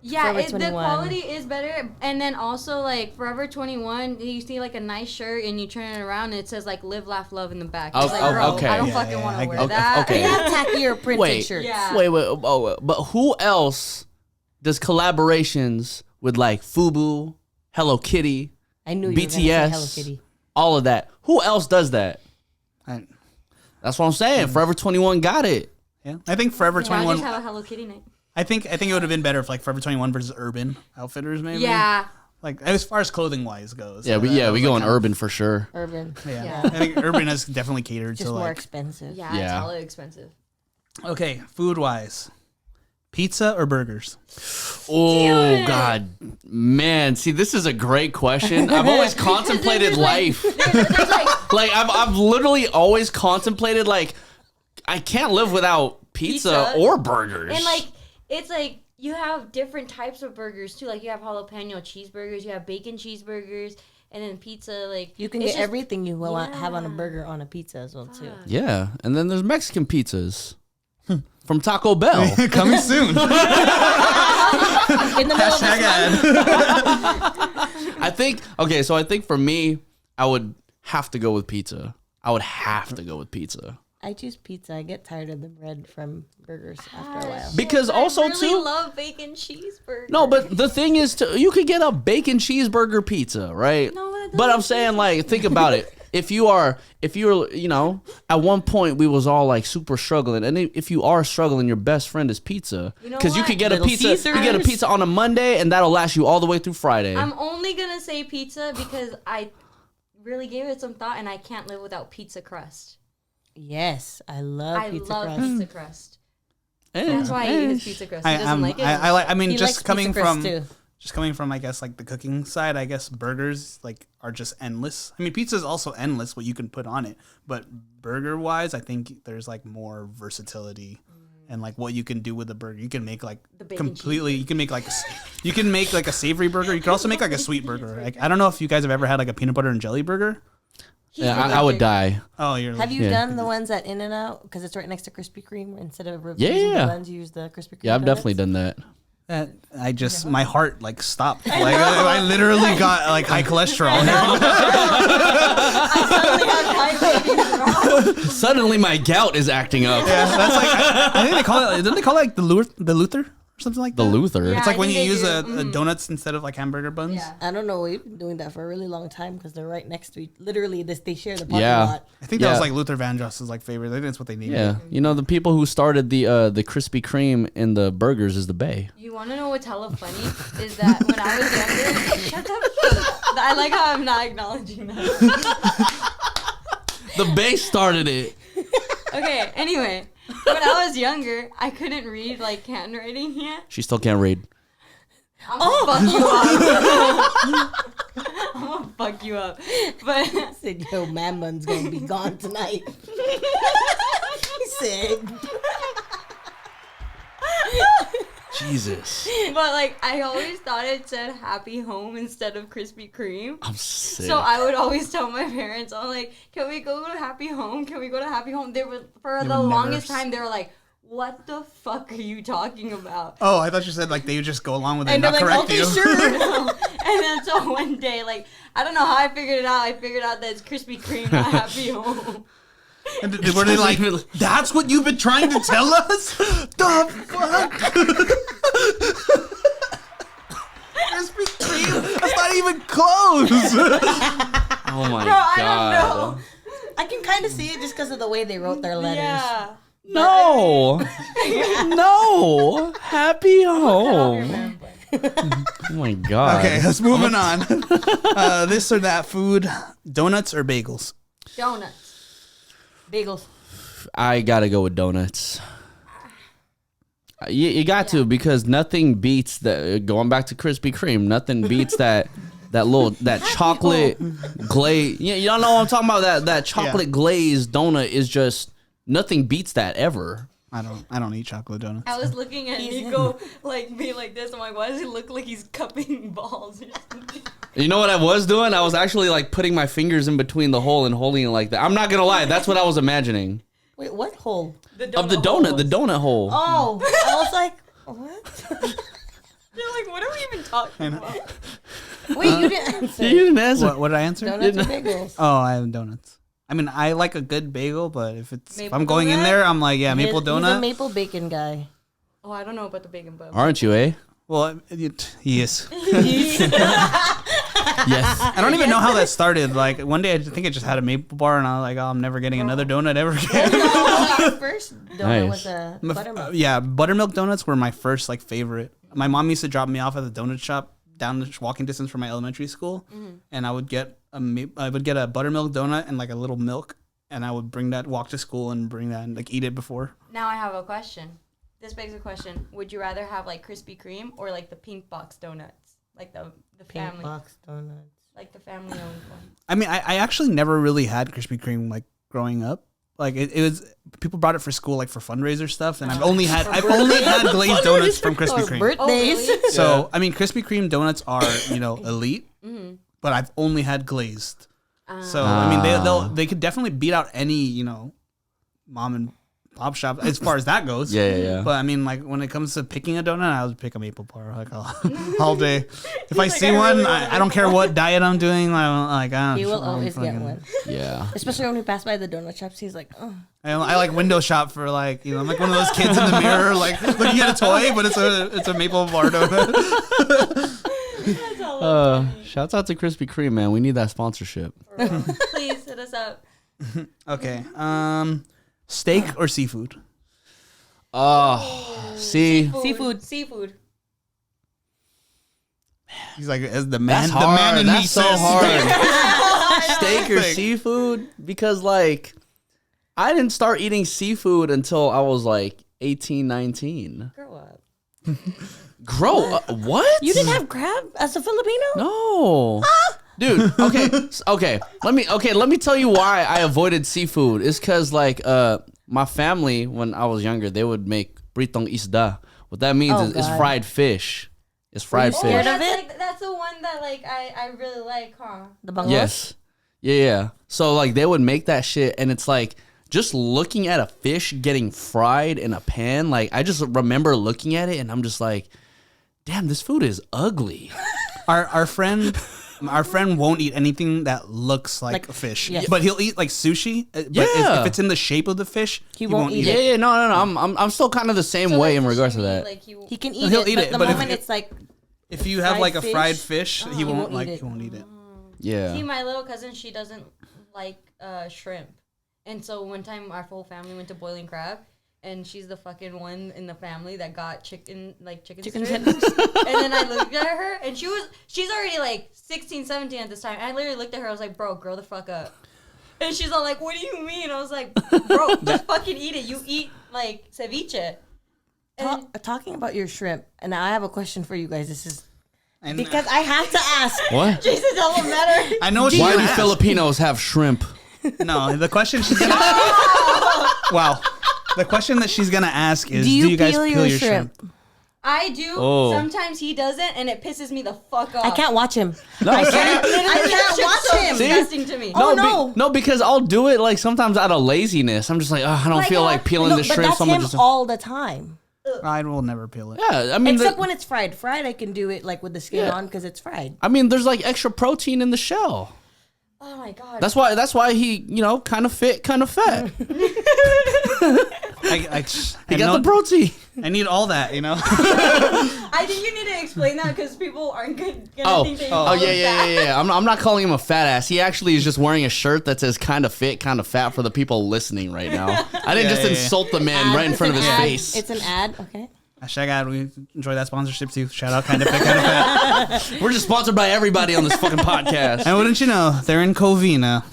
yeah, Forever the 21. quality is better. And then also like Forever 21, you see like a nice shirt and you turn it around and it says like live, laugh, love in the back. It's like, bro, okay. I don't Yeah, fucking yeah, want I to wear get it. that. Okay. They have tackier printed Wait. shirts. Yeah. Wait. But who else does collaborations with like FUBU, Hello Kitty, I knew you were gonna say BTS, Hello Kitty. all of that? Who else does that? I, That's what I'm saying. Forever 21 got it. yeah. I think Forever Why 21. just have a Hello Kitty night? I think it would have been better if like Forever 21 versus Urban Outfitters maybe. Yeah. Like as far as clothing wise goes. Yeah, we that go was, on urban for sure. Urban. Yeah. Yeah. I think Urban has definitely catered Just to more like. expensive. Yeah, it's Yeah. hella expensive. Okay, food wise, pizza or burgers? Oh God, man! See, this is a great question. I've always contemplated there's, like- life. Like I've literally always contemplated like I can't live without pizza Pizza. or burgers. And like it's like you have different types of burgers too. Like you have jalapeno cheeseburgers, you have bacon cheeseburgers, and then pizza. Like You can it's get just- everything you want have on a Yeah. burger on a pizza as well too. Yeah, and then there's Mexican pizzas from Taco Bell. Coming soon. In the middle of Hashtag this month, ad. I think for me, I would have to go with pizza. I would have to go with pizza. I choose pizza. I get tired of the bread from burgers after a while. Because also I really too love bacon cheeseburger. No, but the thing is, you could get a bacon cheeseburger pizza, right? No, that but I'm doesn't saying, like, think about it. If you're, you know, at one point we was all like super struggling, and if you are struggling, your best friend is pizza, You know because you what? could get a Little pizza. Caesars. You get a pizza on a Monday, and that'll last you all the way through Friday. I'm only gonna say pizza because I really gave it some thought, and I can't live without pizza crust. Yes, I love I pizza love crust. pizza crust. Eh, That's why he eh. hates pizza crust. He doesn't like it. I mean, He just likes coming pizza crust from too. just coming from, I guess, like the cooking side, I guess burgers like are just endless. I mean, pizza is also endless what you can put on it, but burger wise, I think there's like more versatility and like what you can do with a burger. You can make like completely. You can make like a savory burger. You can also make like a sweet burger. Like, I don't know if you guys have ever had like a peanut butter and jelly burger. Yeah, I would die. Oh, you're. Have you done the ones at In-N-Out because it's right next to Krispy Kreme instead of using the buns, you use the Krispy Kreme? Yeah, I've definitely done that. I just my heart like stopped. Like I literally got like high cholesterol. I suddenly have high babies. Suddenly, my gout is acting up. Yeah, that's like I think they call it. Didn't they call it like the Luther or something like that? The Luther. Yeah. It's like I when you think they use do. a donuts instead of like hamburger buns. Yeah. I don't know. We've been doing that for a really long time because they're right next to each. Literally, they share the parking Yeah. lot. I think that was Yeah. like Luther Vandross's like favorite. I think that's what they named Yeah, it. you know the people who started the Krispy Kreme in the burgers is the Bay. You want to know what's hella funny? Is that when I was younger, shut up. I like how I'm not acknowledging that. The Bay started it. Okay, anyway, when I was younger, I couldn't read like handwriting yet. She still can't read. I'm gonna fuck you up. I'm gonna fuck you up. But I said, yo, man bun's gonna be gone tonight. He said, Jesus, but like I always thought it said Happy Home instead of Krispy Kreme. I'm sick. So I would always tell my parents, I'm like, can we go to Happy Home? Can we go to Happy Home? They were for They the would never longest time they were like, what the fuck are you talking about? Oh, I thought you said like they would just go along with it and and they're not like, correct okay, you. sure. And then so one day, like, I don't know how I figured it out. I figured out that it's Krispy Kreme, not Happy Home. And were they like, that's what you've been trying to tell us? The fuck? Krispy Kreme? That's not even close. oh my Bro, I god. don't know. I can kind of see it just because of the way they wrote their letters. Yeah. No, no, Happy Home. Oh my god. Okay, let's moving on. This or that food, donuts or bagels? Donuts. Bagels. I gotta go with donuts. You got to because nothing beats that. Going back to Krispy Kreme, nothing beats that chocolate glaze. You don't know what I'm talking about. That chocolate glazed donut is just nothing beats that ever. I don't eat chocolate donuts. I was looking at Nico like being like this. I'm like, why does he look like he's cupping balls or something? You know what I was doing? I was actually like putting my fingers in between the hole and holding it like that. I'm not gonna lie, that's what I was imagining. Wait, what hole? Of the donut, the donut hole. Oh, I was like, what? You're like, what are we even talking about? Wait, you didn't answer. You didn't answer. What did I answer? Donuts or bagels? Oh, I have donuts. I mean, I like a good bagel, but if Maple I'm going in donut? there, I'm like, yeah, maple He's a donut. maple bacon guy. Oh, I don't know about the bacon bun. Aren't you, eh? Well, he is. Yes. I don't even know how that started. Like one day, I think I just had a maple bar, and I was like, "Oh, I'm never getting another donut ever again." Our first donut Nice. was a buttermilk. Yeah, buttermilk donuts were my first like favorite. My mom used to drop me off at the donut shop down the walking distance from my elementary school, and I would get a buttermilk donut and like a little milk, and I would bring that, walk to school, and bring that and like eat it before. Now I have a question. This begs a question. Would you rather have like Krispy Kreme or like the pink box donuts? Like the Pink family. box donuts. Like the family owned one. I mean, I actually never really had Krispy Kreme like growing up. Like it was people brought it for school like for fundraiser stuff, and I've only had glazed donuts from Krispy Or Kreme. birthdays. really? So I mean, Krispy Kreme donuts are elite, but I've only had glazed. So I mean, they could definitely beat out any mom and pop shop as far as that goes. Yeah. But I mean, like when it comes to picking a donut, I would pick a maple bar like all day. If I see I one, really want I don't care what diet I'm doing. He will always get one. Yeah. Especially when we pass by the donut shops, he's like, oh. I like window shop for like I'm like one of those kids in the mirror like looking at a toy, but it's a maple bar donut. That's all. Shouts out to Krispy Kreme, man. We need that sponsorship. Please hit us up. Okay. Steak or seafood? See, Seafood. He's like, as the man, that's the hard. man in That's me so says. hard. Steak or Steak. seafood? Because like, I didn't start eating seafood until I was like 18, 19. Grow up. What? You didn't have crab as a Filipino? No. Dude, okay. Let me tell you why I avoided seafood. It's because like my family, when I was younger, they would make pritong isda. What that means is fried fish. It's fried fish. scared of that's it? like that's the one that like I really like, huh? The bangos? Yes. Yeah. So like they would make that shit, and it's like just looking at a fish getting fried in a pan. Like I just remember looking at it, and I'm just like, damn, this food is ugly. Our friend won't eat anything that looks like a fish, yes. but he'll eat like sushi. But if it's in the shape of the fish, he won't eat it. Yeah, no. I'm still kind of the same So, way like, in regards to sashimi, that. Like, He can eat He'll it, eat but it, the but if moment it- it's like If you have Fried like a fried fish? fish, he won't eat it. He won't eat it. Yeah. See, my little cousin, she doesn't like shrimp, and so one time our whole family went to boiling crab, and she's the fucking one in the family that got chicken strips. tenders. And then I looked at her, and she's already like 16, 17 at this time. And I literally looked at her, I was like, bro, grow the fuck up. And she's all like, what do you mean? I was like, bro, just fucking eat it. You eat like ceviche. And Talking about your shrimp, and now I have a question for you guys. This is And because I have to ask. What? Jesus, doesn't matter. I know what Why she's do gonna ask. Filipinos have shrimp? No, the question she's gonna. Wow. The question that she's gonna ask is, Do you guys peel peel your shrimp? I do. Oh. Sometimes he doesn't, and it pisses me the fuck off. I can't watch him. No, I can't watch so him. disgusting to me. Oh, no. no, because I'll do it like sometimes out of laziness. I'm just like, I don't Like, feel like peeling No, the but shrimp. that's So I'm him just all the time. I will never peel it. yeah. I mean, Except when it's fried. Fried, I can do it like with the skin Yeah. on because it's fried. I mean, there's like extra protein in the shell. Oh my god. That's why he, kind of fit, kind of fat. I He got the protein. I need all that, I think you need to explain that because people aren't gonna think that you Oh call him yeah. fat. I'm not calling him a fat ass. He actually is just wearing a shirt that says "kind of fit, kind of fat" for the people listening right now. I didn't just insult the man right in It's front of an his ad. face. It's an ad. Okay. Hashtag ad. We enjoy that sponsorship too. Shout out, kind of fit, kind of fat. We're just sponsored by everybody on this fucking podcast. And wouldn't you know, they're in Covina.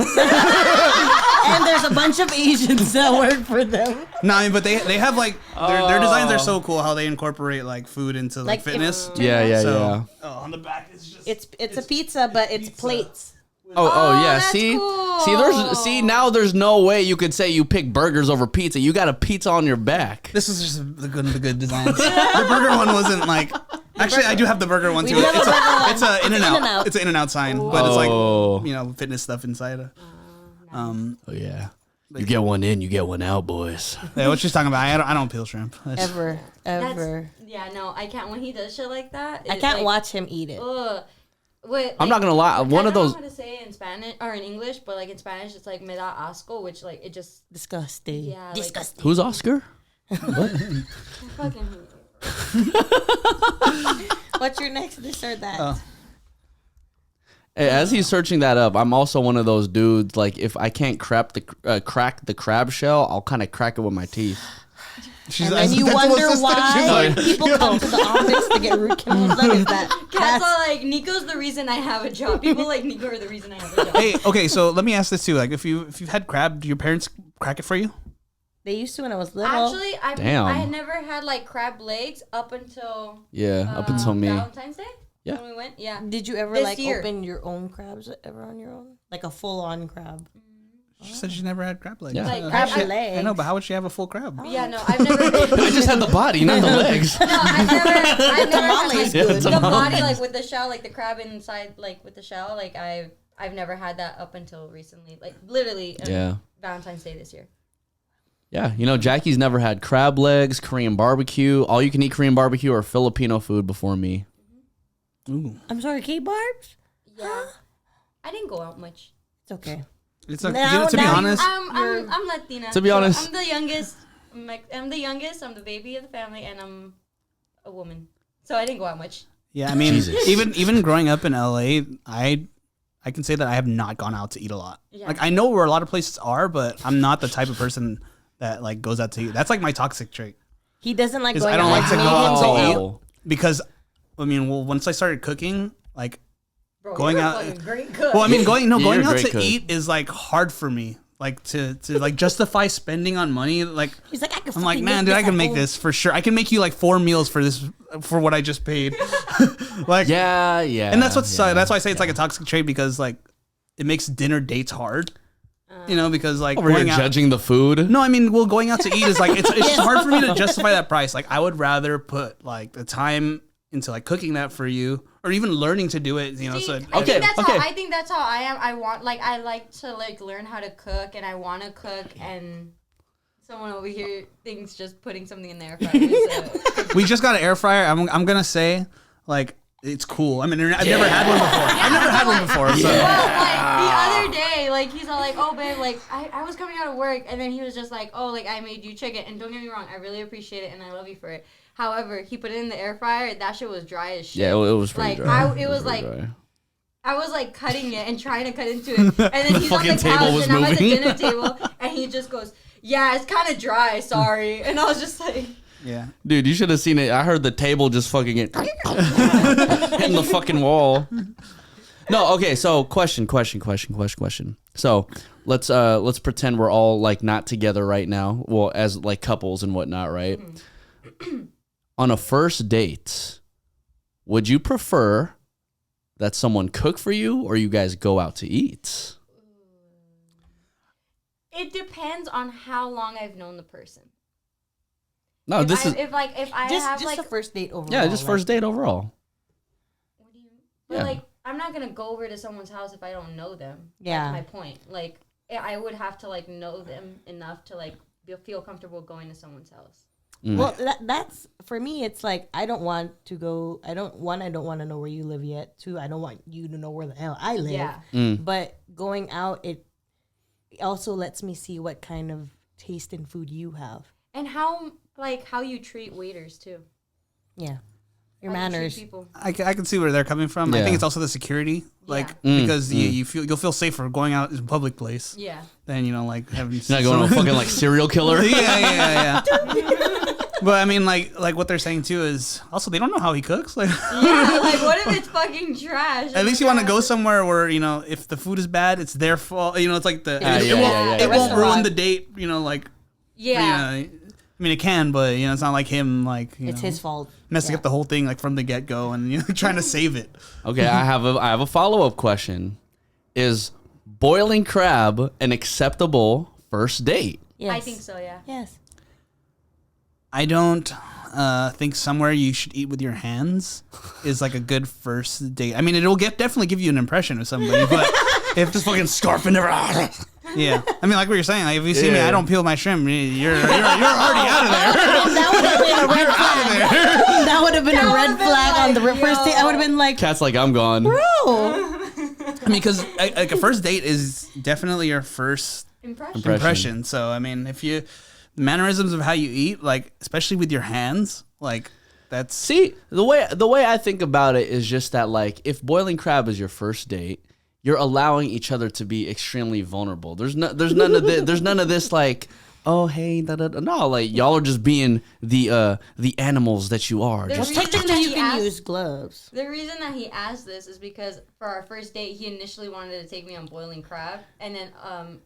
And there's a bunch of Asians that work for them. No, but they have like their designs are so cool how they incorporate like food into like Like, fitness. Yeah. So on the back it's just It's a pizza, but it's plates. Oh yeah. that's See, now there's no way you could say you pick burgers over pizza. You got a pizza on your back. this is just the good designs. The burger one wasn't like. Actually, I do have the burger one We too. do have a burger one. It's a In-N-Out. It's an In-N-Out sign, but it's Oh. like fitness stuff inside. Oh yeah. You get one in, you get one out, boys. Yeah, what she's talking about? I don't peel shrimp. Ever. Yeah, no, I can't. When he does shit like that, I can't watch him eat it. Ugh. Wait, I'm not gonna lie. One of those. I don't know how to say it in Spanish or in English, but like in Spanish, it's like me da asco, which like it just Disgusting. Yeah, like- Disgusting. Who's Oscar? fucking. What's your next this or that? Oh. Hey, as he's searching that up, I'm also one of those dudes. Like, if I can't crack the crab shell, I'll kind of crack it with my teeth. And then you wonder why people come to the office to get root canals. That is that. Cats are like, Nico's the reason I have a job. People like Nico are the reason I have a job. Hey, okay, so let me ask this too. Like, if you've had crab, do your parents crack it for you? They used to when I was little. Actually, Damn. I had never had like crab legs up until Yeah, up until me. Valentine's Day. Yeah. When we went, yeah. Did you ever This like year. open your own crabs ever on your own? Like a full on crab? She said she never had crab legs. Yeah. Like, Crab I- legs. I know, but how would she have a full crab? Yeah, no, I've never. I just had the body, not the legs. No, I've never tamales had, like, good. the Tamales. body like with the shell, like the crab inside, like with the shell. Like I've never had that up until recently, like literally. Yeah. Valentine's Day this year. Yeah, Jackie's never had crab legs, Korean barbecue. All you can eat Korean barbecue or Filipino food before me. Ooh. I'm sorry, K-barbs? Yeah, I didn't go out much. It's okay. It's like, Now- to be now honest, I'm Latina. To be honest. I'm the youngest. I'm the youngest. I'm the baby of the family, and I'm a woman. So I didn't go out much. yeah, I mean, Jesus. even growing up in LA, I can say that I have not gone out to eat a lot. Yeah. Like, I know where a lot of places are, but I'm not the type of person that like goes out to eat. That's like my toxic trait. He doesn't like 'Cause going I don't out. like to Made go him out to go eat. out. Because I mean, well, once I started cooking, like, Bro, Going you're a out- fucking great cook. well, I mean, going you're a out great to cook. eat is like hard for me. Like to like justify spending on money. Like He's like, I can I'm like, fucking man, make dude, I this can at make home." this for sure. I can make you like 4 meals for this for what I just paid. Like, yeah. And that's that's why I say it's like a toxic trait, because like it makes dinner dates hard. You know, because like Over here judging the food. No, I mean, well, going out to eat is like it's just hard for me to justify that price. Like, I would rather put like the time into like cooking that for you, or even learning to do it. You know, so I think that's how I am. I like to like learn how to cook, and I want to cook, and someone over here thinks just putting something in the air fryer. We just got an air fryer. I'm gonna say like. It's cool. I mean, I've never had one before. I've never had one before. So. Well, like the other day, like he's all like, "Oh, babe, like I was coming out of work," and then he was just like, "Oh, like I made you chicken." And don't get me wrong, I really appreciate it, and I love you for it. However, he put it in the air fryer. That shit was dry as shit. Yeah, it was pretty dry. It was like. Dry. I was like cutting it and trying to cut into it, and then he's on the couch and I'm at the dinner table, and he just goes, "Yeah, it's kind of dry. Sorry," and I was just like. Yeah, dude, you should have seen it. I heard the table just fucking hitting the fucking wall. No, okay. So, question. So, let's pretend we're all like not together right now. Well, as like couples and whatnot, right? Mm-hmm. On a first date, would you prefer that someone cook for you, or you guys go out to eat? It depends on how long I've known the person. No, if I just have just a first date overall. Yeah, just first date overall. What do you mean? But like, I'm not gonna go over to someone's house if I don't know them. Yeah, that's my point. Like, I would have to like know them enough to like feel comfortable going to someone's house. Mm. Well, that's for me. It's like I don't want to go. I don't want to know where you live yet. Two, I don't want you to know where the hell I live. Yeah. But going out, it also lets me see what kind of taste in food you have and how you treat waiters too. Yeah, your manners. I can see where they're coming from. Yeah. I think it's also the security, like because you'll feel safer going out in a public place. Yeah. Than like having. You're not going to a fucking like serial killer. Yeah. But I mean, like what they're saying too is also they don't know how he cooks. Like, yeah, like what if it's fucking trash? At least you want to go somewhere where if the food is bad, it's their fault. It's like it won't ruin the date. Yeah. I mean, it can, but it's not like him. It's his fault messing up the whole thing from the get go and trying to save it. Okay, I have a follow-up question. Is boiling crab an acceptable first date? Yes. I think so. Yeah. Yes. I don't think somewhere you should eat with your hands is like a good first date. I mean, it'll definitely give you an impression of somebody, but if just fucking scarfing never. Yeah, I mean, like what you're saying. Like, if you see me, I don't peel my shrimp. You're already out of there. That would have been a red flag. That would have been a red flag on the first date. I would have been like, Cat's like, I'm gone, bro. I mean, because like a first date is definitely your first impression. So I mean, if you mannerisms of how you eat, like especially with your hands, like that's the way I think about it is just that like if boiling crab is your first date, you're allowing each other to be extremely vulnerable. There's none of this like, oh hey, no, like y'all are just being the animals that you are. Well, technically you can use gloves. The reason that he asked this is because for our first date, he initially wanted to take me on boiling crab, and then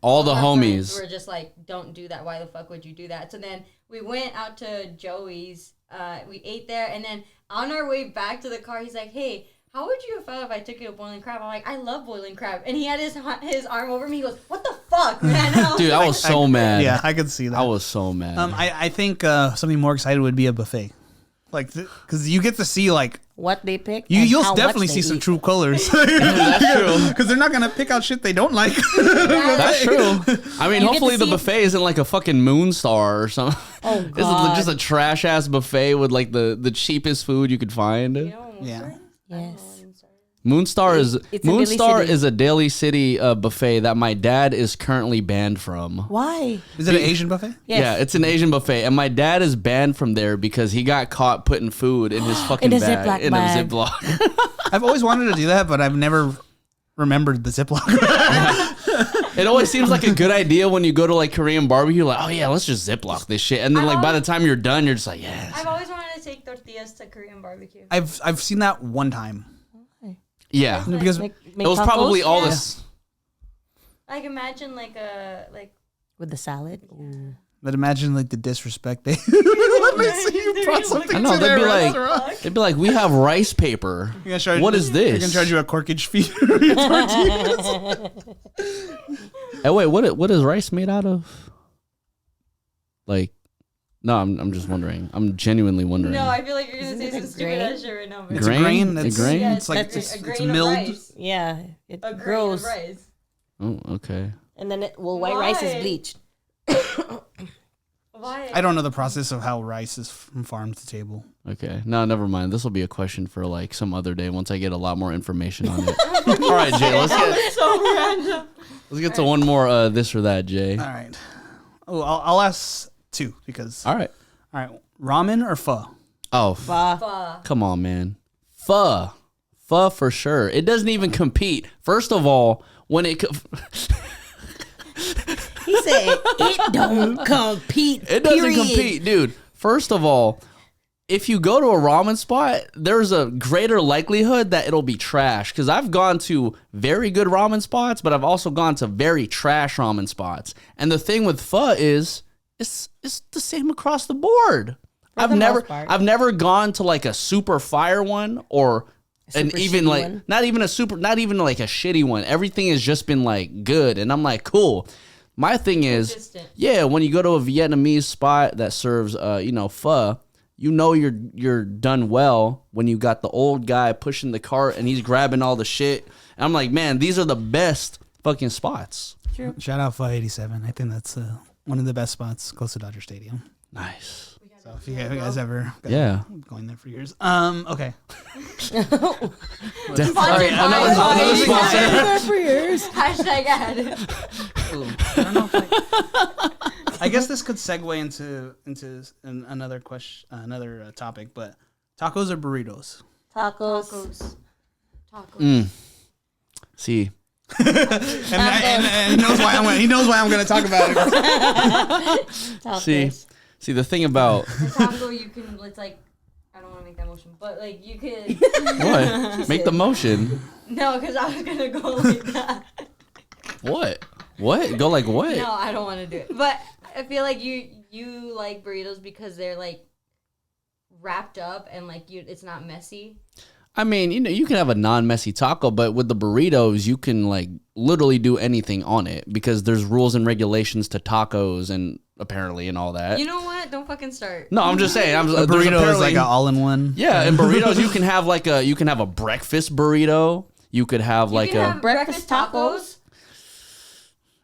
all the homies were just like, "Don't do that. Why the fuck would you do that?" So then we went out to Joey's. We ate there, and then on our way back to the car, he's like, "Hey, how would you have felt if I took you to boiling crab?" I'm like, "I love boiling crab." And he had his arm over me. He goes, "What the fuck, man?" Dude, I was so mad. Yeah, I could see that. I was so mad. I think something more exciting would be a buffet. Like, because you get to see like what they pick. You'll definitely see some true colors. That's true. Because they're not gonna pick out shit they don't like. That's true. I mean, hopefully the buffet isn't like a fucking Moon Star or something. Oh God. It's just a trash ass buffet with like the cheapest food you could find. Yeah. Yes. Moonstar is a Daly City buffet that my dad is currently banned from. Why? Is it an Asian buffet? Yes. Yeah, it's an Asian buffet, and my dad is banned from there because he got caught putting food in his fucking bag. In a Ziploc. I've always wanted to do that, but I've never remembered the Ziploc. It always seems like a good idea when you go to like Korean barbecue, like, oh yeah, let's just Ziploc this shit, and then like by the time you're done, you're just like, yes. I've always wanted to take tortillas to Korean barbecue. I've seen that one time. Yeah, because it was probably all this. Like imagine like with the salad. Ooh. But imagine like the disrespect they. Let me see you brought something I know to their restaurant. they'd be like, we have rice paper. What is this? They're gonna charge you a corkage fee. Hey, wait, what is rice made out of? Like, no, I'm just wondering. I'm genuinely wondering. No, I feel like you're gonna say it some a stupid grain? ass shit right now. It's a grain. A It's, grain? Yeah, it's like that's it's grain of milled. rice. Yeah, it A grain grows, of rice. Oh, okay. and then white rice is Why? bleached. Why? I don't know the process of how rice is from farm to table. Okay. No, never mind. This will be a question for like some other day once I get a lot more information on it. All right, Jay, So random. let's get to one more this or that, Jay. All right. Oh, I'll ask two because. All right. All right. Ramen or pho? Oh, Fuck. come on, man. Pho. Pho for sure. It doesn't even compete. First of all, when it He said it don't compete. It doesn't period. compete, dude. First of all, if you go to a ramen spot, there's a greater likelihood that it'll be trash. Because I've gone to very good ramen spots, but I've also gone to very trash ramen spots. And the thing with pho is, it's the same across the board. For the most part. I've never gone to like a super fire one or an super even shitty like one? not even like a shitty one. Everything has just been like good, and I'm like, cool. My thing is, Consistent. yeah, when you go to a Vietnamese spot that serves, pho, you know you're done well when you got the old guy pushing the cart and he's grabbing all the shit. And I'm like, man, these are the best fucking spots. Shout out Pho 87. I think that's one of the best spots close to Dodger Stadium. Nice. So if you guys ever going there for years. Okay. Sponsored another by- sponsor. For years. Hashtag ad. I don't know if I guess this could segue into another question, another topic. But tacos or burritos? Tacos. Tacos. See, And he knows why I'm going to talk about it. Tacos. see the thing about The taco you can, it's like, I don't want to make that motion, but like you could. what? Make the motion. No, because I was gonna go like that. What? What? Go like what? No, I don't want to do it. But I feel like you like burritos because they're like wrapped up and like it's not messy. I mean, you can have a non-messy taco, but with the burritos, you can like literally do anything on it because there's rules and regulations to tacos and apparently and all that. You know what? Don't fucking start. No, I'm just saying. A there's burrito is apparently- like an all-in-one. Yeah, in burritos you can have a breakfast burrito. You could have You like can a have breakfast tacos.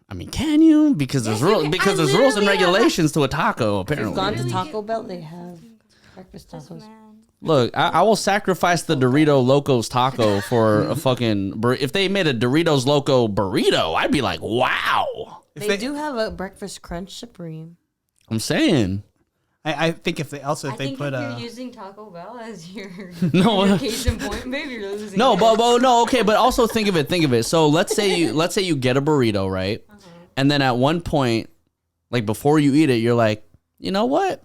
I mean, can you? Because Yes, there's you rules can. because I there's rules and literally have regulations to a taco You've apparently. gone to Really Taco get- Bell, they have breakfast tacos. Man. Look, I will sacrifice the Dorito Locos taco for a fucking if they made a Doritos Loco burrito, I'd be like, wow. They do have a breakfast crunch supreme. I'm saying. I think if they I put think if you're using Taco Bell as your, No. your case in point, maybe you're losing. No, it. but no, okay, but also think of it. So let's say you get a burrito, right? And then at one point, like before you eat it, you're like, you know what?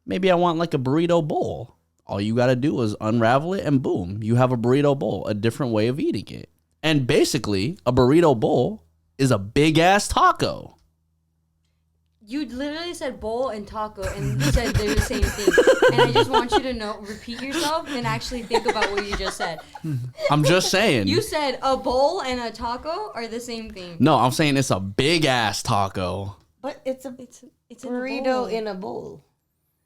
Maybe I want like a burrito bowl. All you got to do is unravel it and boom, you have a burrito bowl, a different way of eating it. And basically, a burrito bowl is a big ass taco. You literally said bowl and taco, and you said they're the same thing. And I just want you to repeat yourself and actually think about what you just said. I'm just saying. You said a bowl and a taco are the same thing. No, I'm saying it's a big ass taco. But it's a It's burrito in a bowl.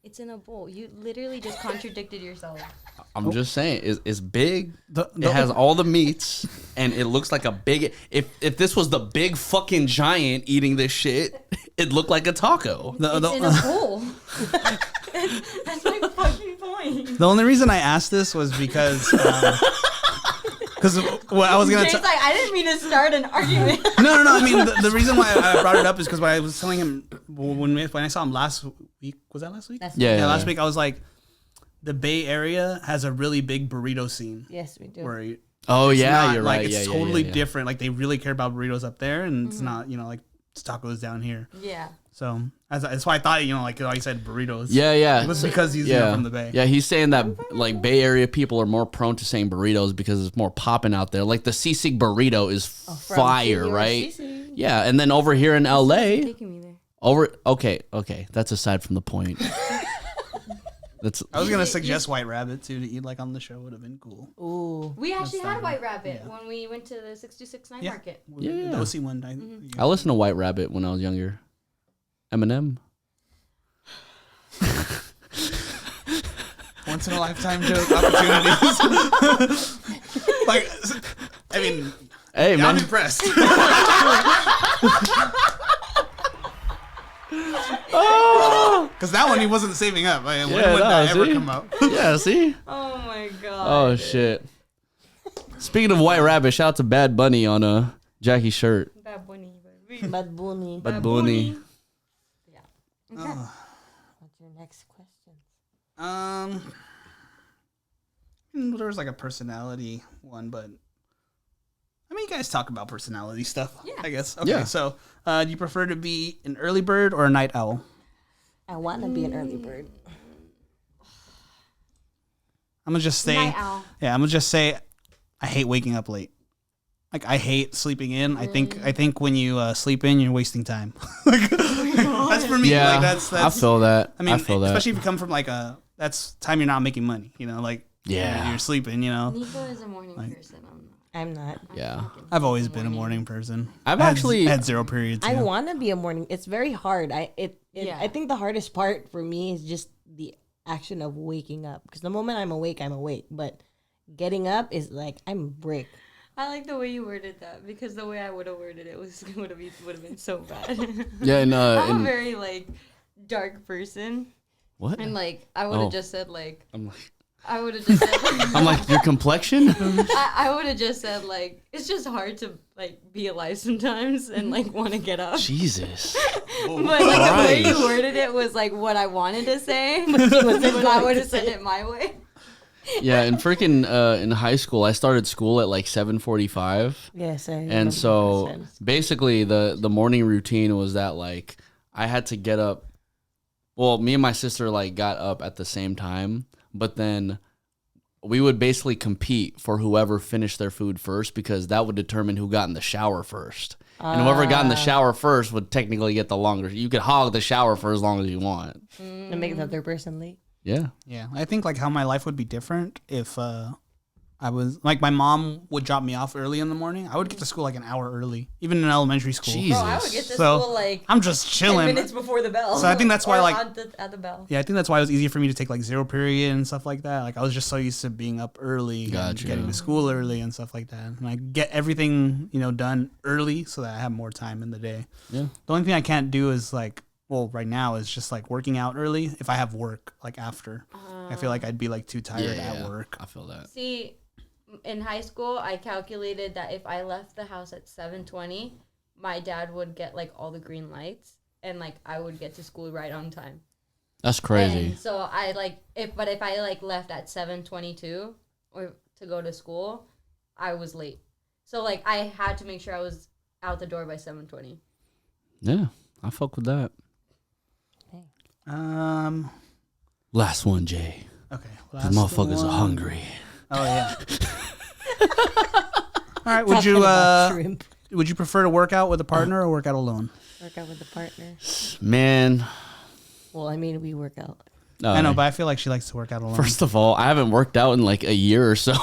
It's in a bowl. You literally just contradicted yourself. I'm just saying it's big. The- It has all the meats, and it looks like a big. If this was the big fucking giant eating this shit, it looked like a taco. It's in a bowl. That's my fucking point. The only reason I asked this was because what I was gonna Jay's like, I didn't mean to start an argument. no. I mean, the reason why I brought it up is because when I was telling him when I saw him last week, was that last week? Yeah. Last week I was like, the Bay Area has a really big burrito scene. Yes, we do. Where Oh it's yeah, not, you're like, right. It's yeah, totally yeah. different. Like they really care about burritos up there, and it's not like tacos down here. Yeah. So that's why I thought like I said burritos. Yeah. It was because he's from the Bay. Yeah, he's saying that like Bay Area people are more prone to saying burritos because it's more popping out there. Like the sisig burrito is From fire, Senor right? Sisig. Yeah, and then over here in LA, Taking me there. Okay. That's aside from the point. I was gonna suggest White Rabbit too to eat like on the show. Would have been cool. Ooh. We actually had White Rabbit when we went to the 626 night market. Yeah, the OC one. I listened to White Rabbit when I was younger. Eminem. Once in a lifetime joke opportunities. Like, I mean, Hey, man. I'm impressed. Because that one he wasn't saving up. Like, when would that ever come up? Yeah, see? Oh my god. Oh, shit. Speaking of White Rabbit, shout out to Bad Bunny on Jackie's shirt. Bad Bunny, baby. Bad Bunny. Bad Bunny. Yeah. Okay. What's your next question? There's like a personality one, but I mean, you guys talk about personality stuff. Yeah. I guess. Okay. Yeah. So, do you prefer to be an early bird or a night owl? I want to be an early bird. I'm gonna just say. Night owl. Yeah, I'm gonna just say, I hate waking up late. Like I hate sleeping in. I think when you sleep in, you're wasting time. Like, that's for me. Yeah, like, that's I feel that. I mean, especially especially if you come from like that's time you're not making money. You know, like you're sleeping. You know, Nico is a morning person. I'm not. Yeah. I've always been a morning person. I've I actually had zero periods. I yeah. want to be a morning. It's very hard. I Yeah. think the hardest part for me is just the action of waking up. Because the moment I'm awake, But getting up is like I'm a brick. I like the way you worded that because the way I would have worded it would have been so bad. Yeah, I'm a very like dark person, what? and like I would have just said like I'm like, I would have just said I'm like your complexion. I would have just said like it's just hard to like be alive sometimes and like want to get up. Jesus. But like the way Christ. you worded it was like what I wanted to say, but I would have said it my way. Yeah, and freaking in high school, I started school at like 7:45. Yes, I remember And so that sense. basically the morning routine was that like I had to get up. Well, me and my sister like got up at the same time, but then we would basically compete for whoever finished their food first because that would determine who got in the shower first. And whoever got in the shower first would technically get the longer. You could hog the shower for as long as you want. To make the other person late. Yeah. Yeah, I think like how my life would be different if I was like my mom would drop me off early in the morning. I would get to school like an hour early, even in elementary school. Jesus. Bro, I would get to So, school like I'm just 10 chilling. minutes before the bell. So I think that's why, Or like- at the bell. Yeah, I think that's why it was easier for me to take like zero period and stuff like that. Like I was just so used to being up early, and Gotcha. getting to school early and stuff like that. And I get everything done early so that I have more time in the day. Yeah. The only thing I can't do is like, well, right now is just like working out early. If I have work like after, I feel like I'd be like too tired at work. I feel that. See, in high school, I calculated that if I left the house at 7:20, my dad would get like all the green lights, and like I would get to school right on time. That's crazy. And so I like if I like left at 7:22 or to go to school, I was late. So like I had to make sure I was out the door by 7:20. Yeah, I fuck with that. Last one, Jay. Okay. These motherfuckers are hungry. Oh yeah. All right. Would Talking you about shrimp. would you prefer to work out with a partner or work out alone? Work out with a partner. Man. Well, I mean, we work out. I know, but I feel like she likes to work out alone. First of all, I haven't worked out in like a year or so.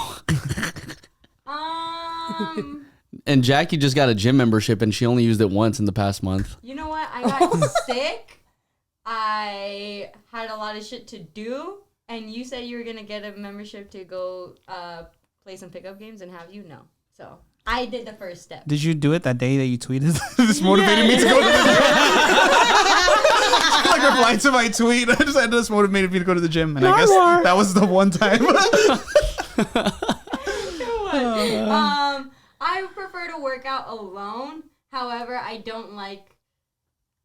And Jackie just got a gym membership and she only used it once in the past month. You know what? I got sick. I had a lot of shit to do, and you said you were gonna get a membership to go play some pickup games and have you know. So I did the first step. Did you do it that day that you tweeted? This motivated me to go to the gym. Like replied to my tweet. I just said this motivated me to go to the gym, and I guess that was the one time. I prefer to work out alone. However, I don't like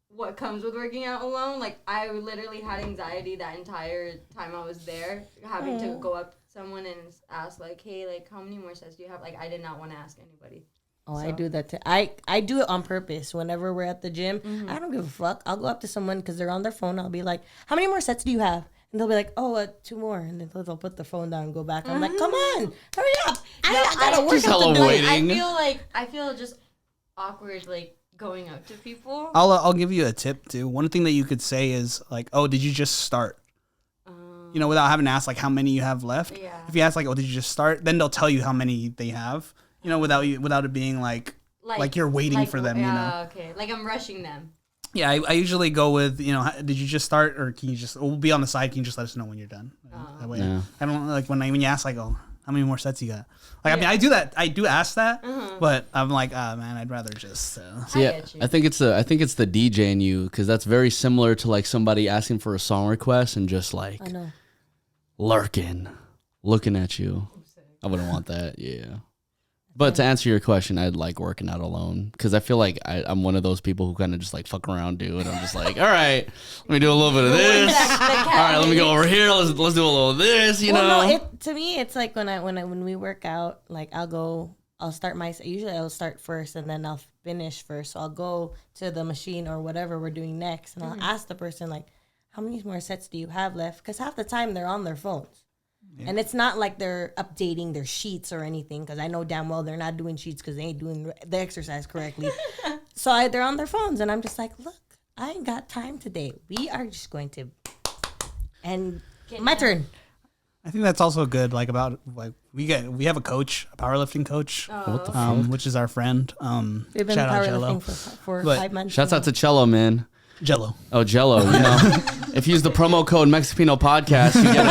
what comes with working out alone. Like I literally had anxiety that entire time I was there, having to go up to someone and ask like, "Hey, like, how many more sets do you have?" Like I did not want to ask anybody. Oh, I do that too. I do it on purpose. Whenever we're at the gym, I don't give a fuck. I'll go up to someone because they're on their phone. I'll be like, "How many more sets do you have?" And they'll be like, "Oh, 2 more." And then they'll put the phone down and go back. I'm like, "Come on, hurry up! I gotta work Just out hella to do it." waiting. I feel just awkward like going up to people. I'll give you a tip too. One thing that you could say is like, "Oh, did you just start?" You know, without having to ask like how many you have left. Yeah. If you ask like, "Oh, did you just start?" Then they'll tell you how many they have. You know, without it being like you're waiting for them. You know. Okay. Like I'm rushing them. Yeah, I usually go with, you know, did you just start, or can you just? We'll be on the side. Can you just let us know when you're done? That way, I don't like when you ask like, "Oh, how many more sets you got?" Like, I mean, I do that. I do ask that, but I'm like, man, I'd rather just. Yeah, I think it's the DJ in you, because that's very similar to like somebody asking for a song request and just like lurking, looking at you. I wouldn't want that. Yeah. But to answer your question, I'd like working out alone, because I feel like I'm one of those people who kind of just like fuck around, dude. I'm just like, all right, let me do a little bit of this. All right, let me go over here. Let's do a little of this. You know. No, to me, it's like when we work out, like I'll start usually I'll start first and then I'll finish first. So I'll go to the machine or whatever we're doing next, and I'll ask the person like, how many more sets do you have left? Because half the time they're on their phones. Yeah. And it's not like they're updating their sheets or anything, because I know damn well they're not doing sheets because they ain't doing the exercise correctly. So they're on their phones, and I'm just like, look, I ain't got time today. We are just going to, and my turn. I think that's also good. Like about like we have a coach, a powerlifting coach, which is our friend. We've been powerlifting for 5 months. Shouts out to Cello, man. Jello. Oh, Jello. You know, if you use the promo code Mexipino Podcast, you get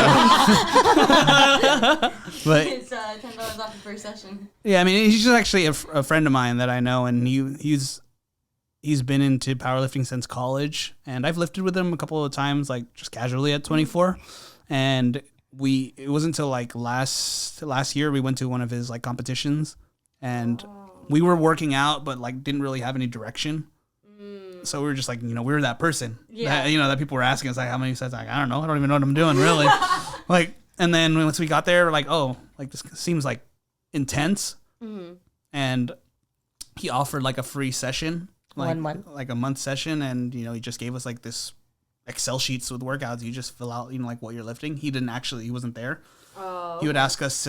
But It's $10 off the first session. yeah, I mean, he's just actually a friend of mine that I know, and he's been into powerlifting since college, and I've lifted with him a couple of times, like just casually at 24, and it wasn't until like last year we went to one of his like competitions, and we were working out, but like didn't really have any direction. So we were just like, you know, we were that person that, you know, that people were asking us like, how many sets? Like, I don't know. I don't even know what I'm doing really. Like, and then once we got there, we're like, oh, like this seems like intense. And he offered like a free session, like 1 month, like a month session. And, you know, he just gave us like this Excel sheets with workouts. You just fill out, you know, like what you're lifting. He wasn't there. He would ask us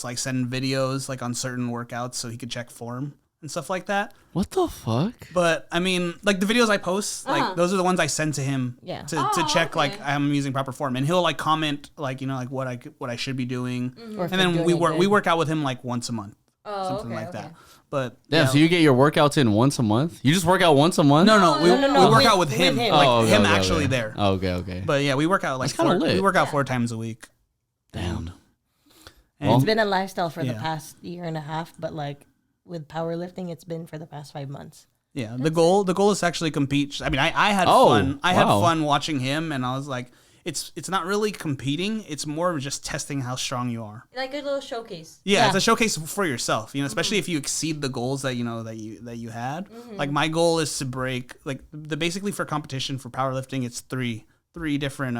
like send videos like on certain workouts so he could check form and stuff like that. What the fuck? But I mean, like the videos I post, like those are the ones I send to him to check like I'm using proper form, and he'll like comment like, you know, like what I should be doing, and then we work out with him like once a month, something like that. But so you get your workouts in once a month? You just work out once a month? No, we work out with him, like him actually okay. there. Okay. But yeah, we work out like we work out 4 times a week. Damn. And it's been a lifestyle for the past year and a half, but like with powerlifting, it's been for the past 5 months. Yeah, the goal is to actually compete. I mean, I had fun. I had fun watching him, and I was like, it's not really competing. It's more of just testing how strong you are. Like a little showcase. Yeah, it's a showcase for yourself. You know, especially if you exceed the goals that you had. Like my goal is to break basically for competition for powerlifting. It's three different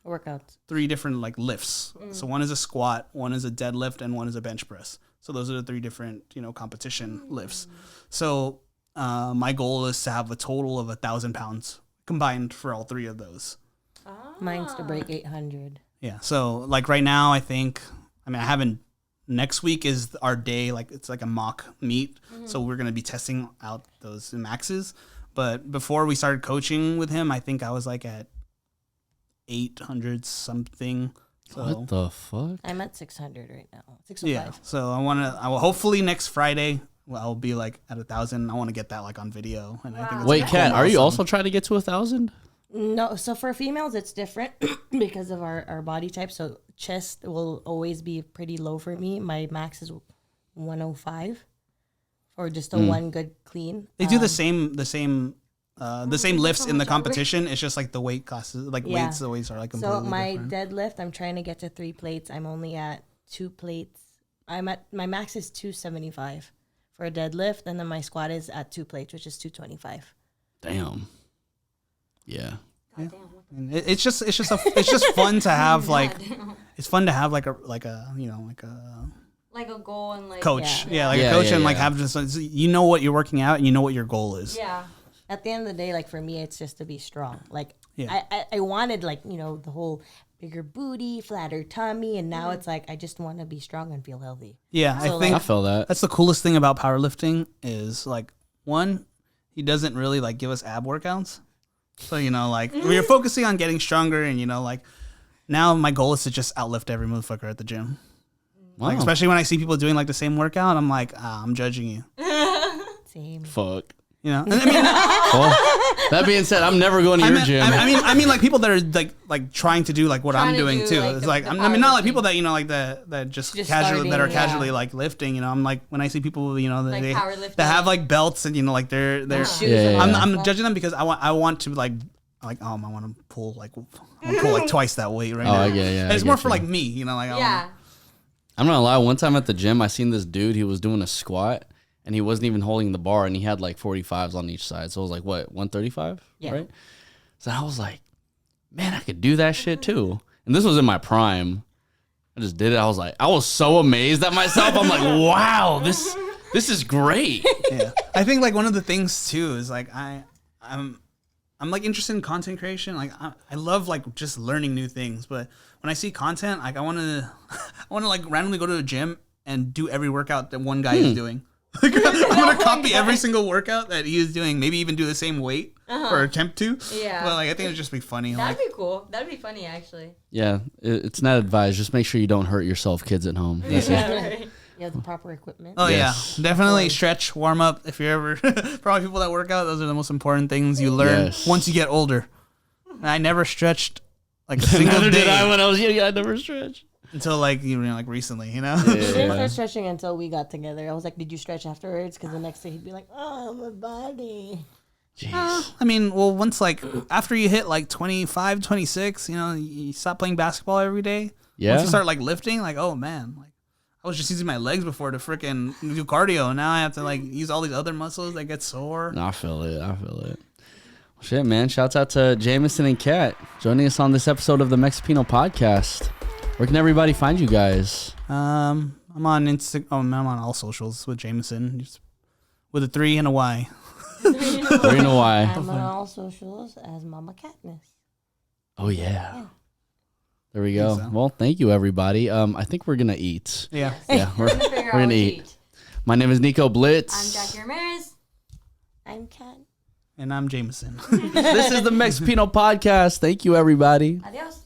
workouts. 3 different like lifts. So one is a squat, one is a deadlift, and one is a bench press. So those are the 3 different, you know, competition lifts. So my goal is to have a total of 1,000 pounds combined for all 3 of those. Mine's to break 800. Yeah. So like right now, I haven't. Next week is our day. Like it's like a mock meet. So we're gonna be testing out those maxes. But before we started coaching with him, I think I was like at 800 something. So, what the fuck? I'm at 600 right now. 605. Yeah. So I will hopefully next Friday. Well, I'll be like at 1,000. I want to get that like on video. And I think wait, Kat, are you also trying to get to 1,000? No. So for females, it's different because of our body type. So chest will always be pretty low for me. My max is 105 for just a one good clean. They do the same lifts in the competition. It's just like the weight classes, like weights. The weights are like completely So my different. deadlift, I'm trying to get to 3 plates. I'm only at 2 plates. My max is 275 for a deadlift, and then my squat is at 2 plates, which is 225. Damn. Yeah. It's just fun to have like it's fun to have like a goal and like coach a coach and like have just, you know what you're working out and you know what your goal is. Yeah. At the end of the day, like for me, it's just to be strong. Like I wanted like, you know, the whole bigger booty, flatter tummy, and now it's like I just want to be strong and feel healthy. Yeah, So I think I feel that. that's the coolest thing about powerlifting is like one, he doesn't really like give us ab workouts. So, you know, like we're focusing on getting stronger, and, you know, like now my goal is to just outlift every motherfucker at the gym. Wow. Like, especially when I see people doing like the same workout, I'm like, I'm judging you. Same. Fuck. You know, and I mean, Well, that being said, I'm never going to your gym. I mean, like people that are like trying to do like what Trying I'm to doing do, too. like, It's the- like the I mean, not like powerlifting. people that, you know, like that just casually starting, casually like lifting. You know, I'm like, when I see people, you know, Like powerlifting. that have like belts and, you know, like they're Shoes Yeah, and yeah. all that I'm stuff. judging them because I want to like I want to pull like twice that weight right Oh, now. I get- yeah, And it's I more get for you. like me, you know, like Yeah. I'm not gonna lie. One time at the gym, I seen this dude. He was doing a squat, and he wasn't even holding the bar, and he had like 45s on each side. So it was like, what, 135? Yeah. Right? So I was like, man, I could do that shit too. And this was in my prime. I just did it. I was so amazed at myself. I'm like, wow, this is great. yeah. I think like one of the things too is like I'm like interested in content creation. Like I love like just learning new things. But when I see content, like I want to like randomly go to a gym and do every workout that one guy is doing. Like, I'm gonna copy every single workout that he is doing. Maybe even do the same weight or attempt to. Yeah. But like I think it'd just be funny. That'd Like be cool. That'd be funny, actually. Yeah, it's not advised. Just make sure you don't hurt yourself, kids at home. That's it. You have the proper equipment. oh Yes. yeah, definitely stretch, warm up. If you're ever probably people that work out, those are the most important things you learn Yes. once you get older. And I never stretched like a single Neither day did I when I was young. I never stretched. until like, you know, like recently, you know. We didn't start stretching until we got together. I was like, "Did you stretch afterwards?" Because the next day he'd be like, "Oh, my body." Jeez. I mean, well, once like after you hit like 25, 26, you know, you stop playing basketball every day. Yeah. Once you start like lifting, like, oh man, like I was just using my legs before to freaking do cardio, and now I have to like use all these other muscles that get sore. No, I feel it. Well, shit, man. Shouts out to Jameson and Kat joining us on this episode of the Mexipino podcast. Where can everybody find you guys? I'm on Instagram. Oh, I'm on all socials with Jameson, just with a 3 and a Y. Or you know why? I'm on all socials as Mama Katniss. Oh yeah. There we go. so. Well, thank you, everybody. I think we're gonna eat. Yeah. Yeah, we're Figure out gonna what to eat. My name is Nico Blitz. I'm Jackie Ramirez. I'm Kat. And I'm Jameson. This is the Mexipino podcast. Thank you, everybody. Adios.